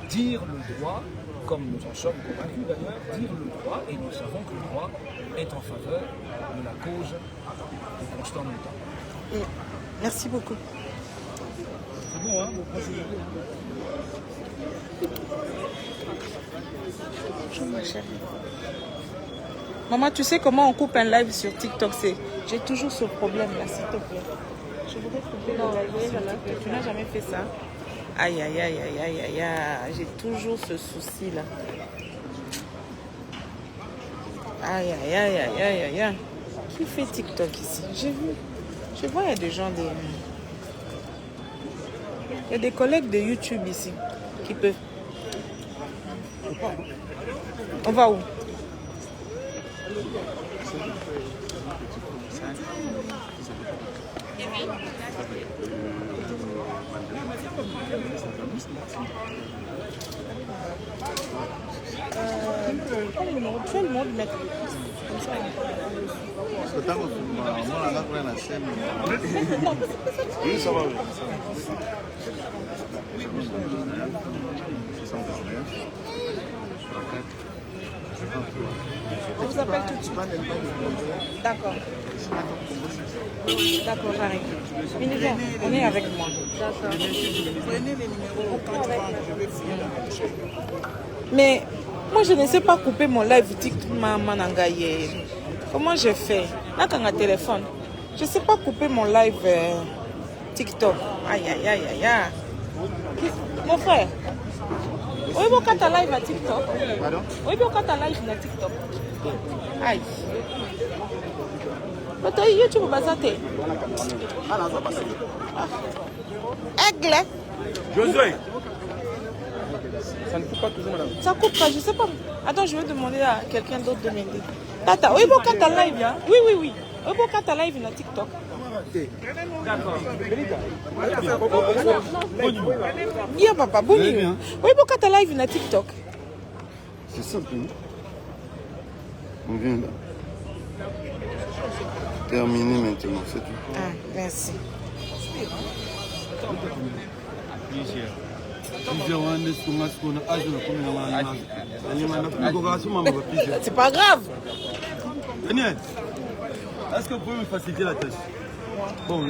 dire le droit, comme nous en sommes convaincus d'ailleurs, dire le droit, et nous savons que le droit est en faveur de la cause de Constant Moutamba. Merci beaucoup. C'est bon, hein? Bonjour ma chérie. Maman, tu sais comment on coupe un live sur TikTok? J'ai toujours ce problème là, s'il te plaît. Je voudrais couper le live sur TikTok. Tu n'as jamais fait ça? Aïe, aïe, aïe, aïe, aïe, aïe, aïe. J'ai toujours ce souci là. Aïe, aïe, aïe, aïe, aïe, aïe, aïe. Qui fait TikTok ici? J'ai vu. Je vois, il y a des gens, il y a des collègues de YouTube ici qui peuvent. On va où? Tu as le nom de mettre comme ça. Oui, ça va. Je vous appelle tout de suite. D'accord. D'accord, j'arrive. Minivan, on est avec moi. D'accord. Prenez les numéros quand je vais finir. Mais moi, je ne sais pas couper mon live TikTok. Comment je fais? Là, quand on a un téléphone, je ne sais pas couper mon live TikTok. Aïe, aïe, aïe, aïe, aïe. Mon frère, oui, bon, quand tu as live à TikTok. Pardon? Oui, bon, quand tu as live à TikTok. Aïe. YouTube basate. Aigle. Josué. Ça ne coupe pas toujours, madame. Ça coupe pas, je sais pas. Attends, je vais demander à quelqu'un d'autre de m'aider. Tata, oui, bon, quand tu as live, hein? Oui, oui, oui. Oui, bon, quand tu as live à TikTok. D'accord. Bien, papa, bon nuit. Oui, bon, quand tu as live à TikTok. C'est simple. On vient là. Terminé maintenant, c'est tout. Ah, merci. C'est pas grave. Daniel, est-ce que vous pouvez me faciliter la tâche? Bon,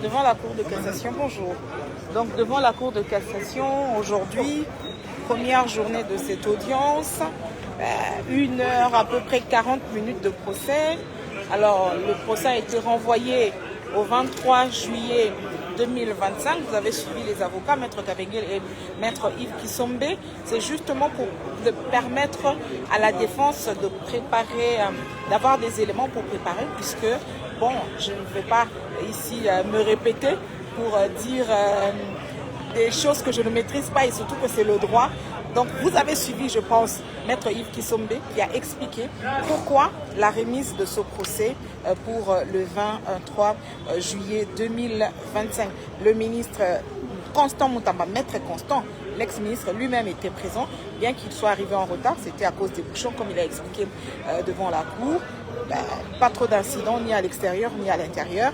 devant la Cour de cassation, bonjour. Donc devant la Cour de cassation, aujourd'hui, première journée de cette audience, 1 heure, à peu près 40 minutes de procès. Alors le procès a été renvoyé au 23 juillet 2025. Vous avez suivi les avocats, Maître Kabengel et Maître Yves Kisombe. C'est justement pour permettre à la défense de préparer, d'avoir des éléments pour préparer, puisque, bon, je ne vais pas ici me répéter pour dire des choses que je ne maîtrise pas et surtout que c'est le droit. Donc vous avez suivi, je pense, Maître Yves Kisombe qui a expliqué pourquoi la remise de ce procès pour le 23 juillet 2025. Le ministre Constant Moutamba, Maître Constant, l'ex-ministre lui-même était présent, bien qu'il soit arrivé en retard, c'était à cause des bouchons, comme il a expliqué devant la cour. Pas trop d'incidents, ni à l'extérieur, ni à l'intérieur.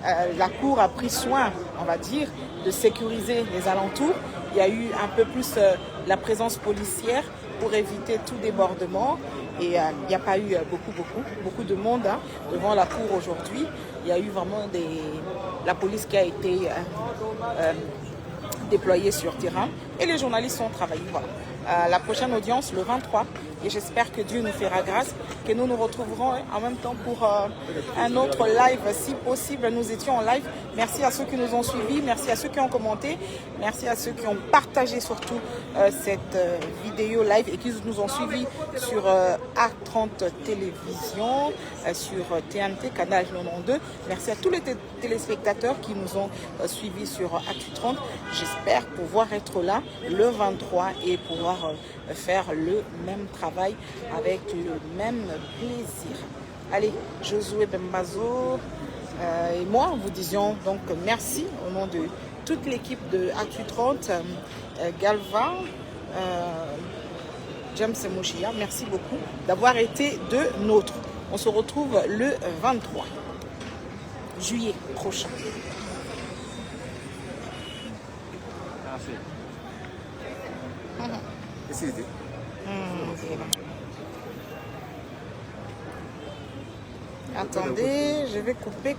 La cour a pris soin, on va dire, de sécuriser les alentours. Il y a eu un peu plus la présence policière pour éviter tout débordement. Et il n'y a pas eu beaucoup de monde devant la cour aujourd'hui. Il y a eu vraiment la police qui a été déployée sur terrain. Et les journalistes ont travaillé. Voilà. La prochaine audience, le 23. Et j'espère que Dieu nous fera grâce, que nous nous retrouverons en même temps pour un autre live, si possible. Nous étions en live. Merci à ceux qui nous ont suivis, merci à ceux qui ont commenté, merci à ceux qui ont partagé surtout cette vidéo live et qui nous ont suivis sur A30 Télévision, sur TNT, canal 92. Merci à tous les téléspectateurs qui nous ont suivis sur Actu30. J'espère pouvoir être là le 23 et pouvoir faire le même travail avec le même plaisir. Allez, Josué Bembazo et moi, vous disions donc merci au nom de toute l'équipe de Actu30, Galva, James Mouchia, merci beaucoup d'avoir été de nôtres. On se retrouve le 23 juillet prochain. Attendez, je vais couper.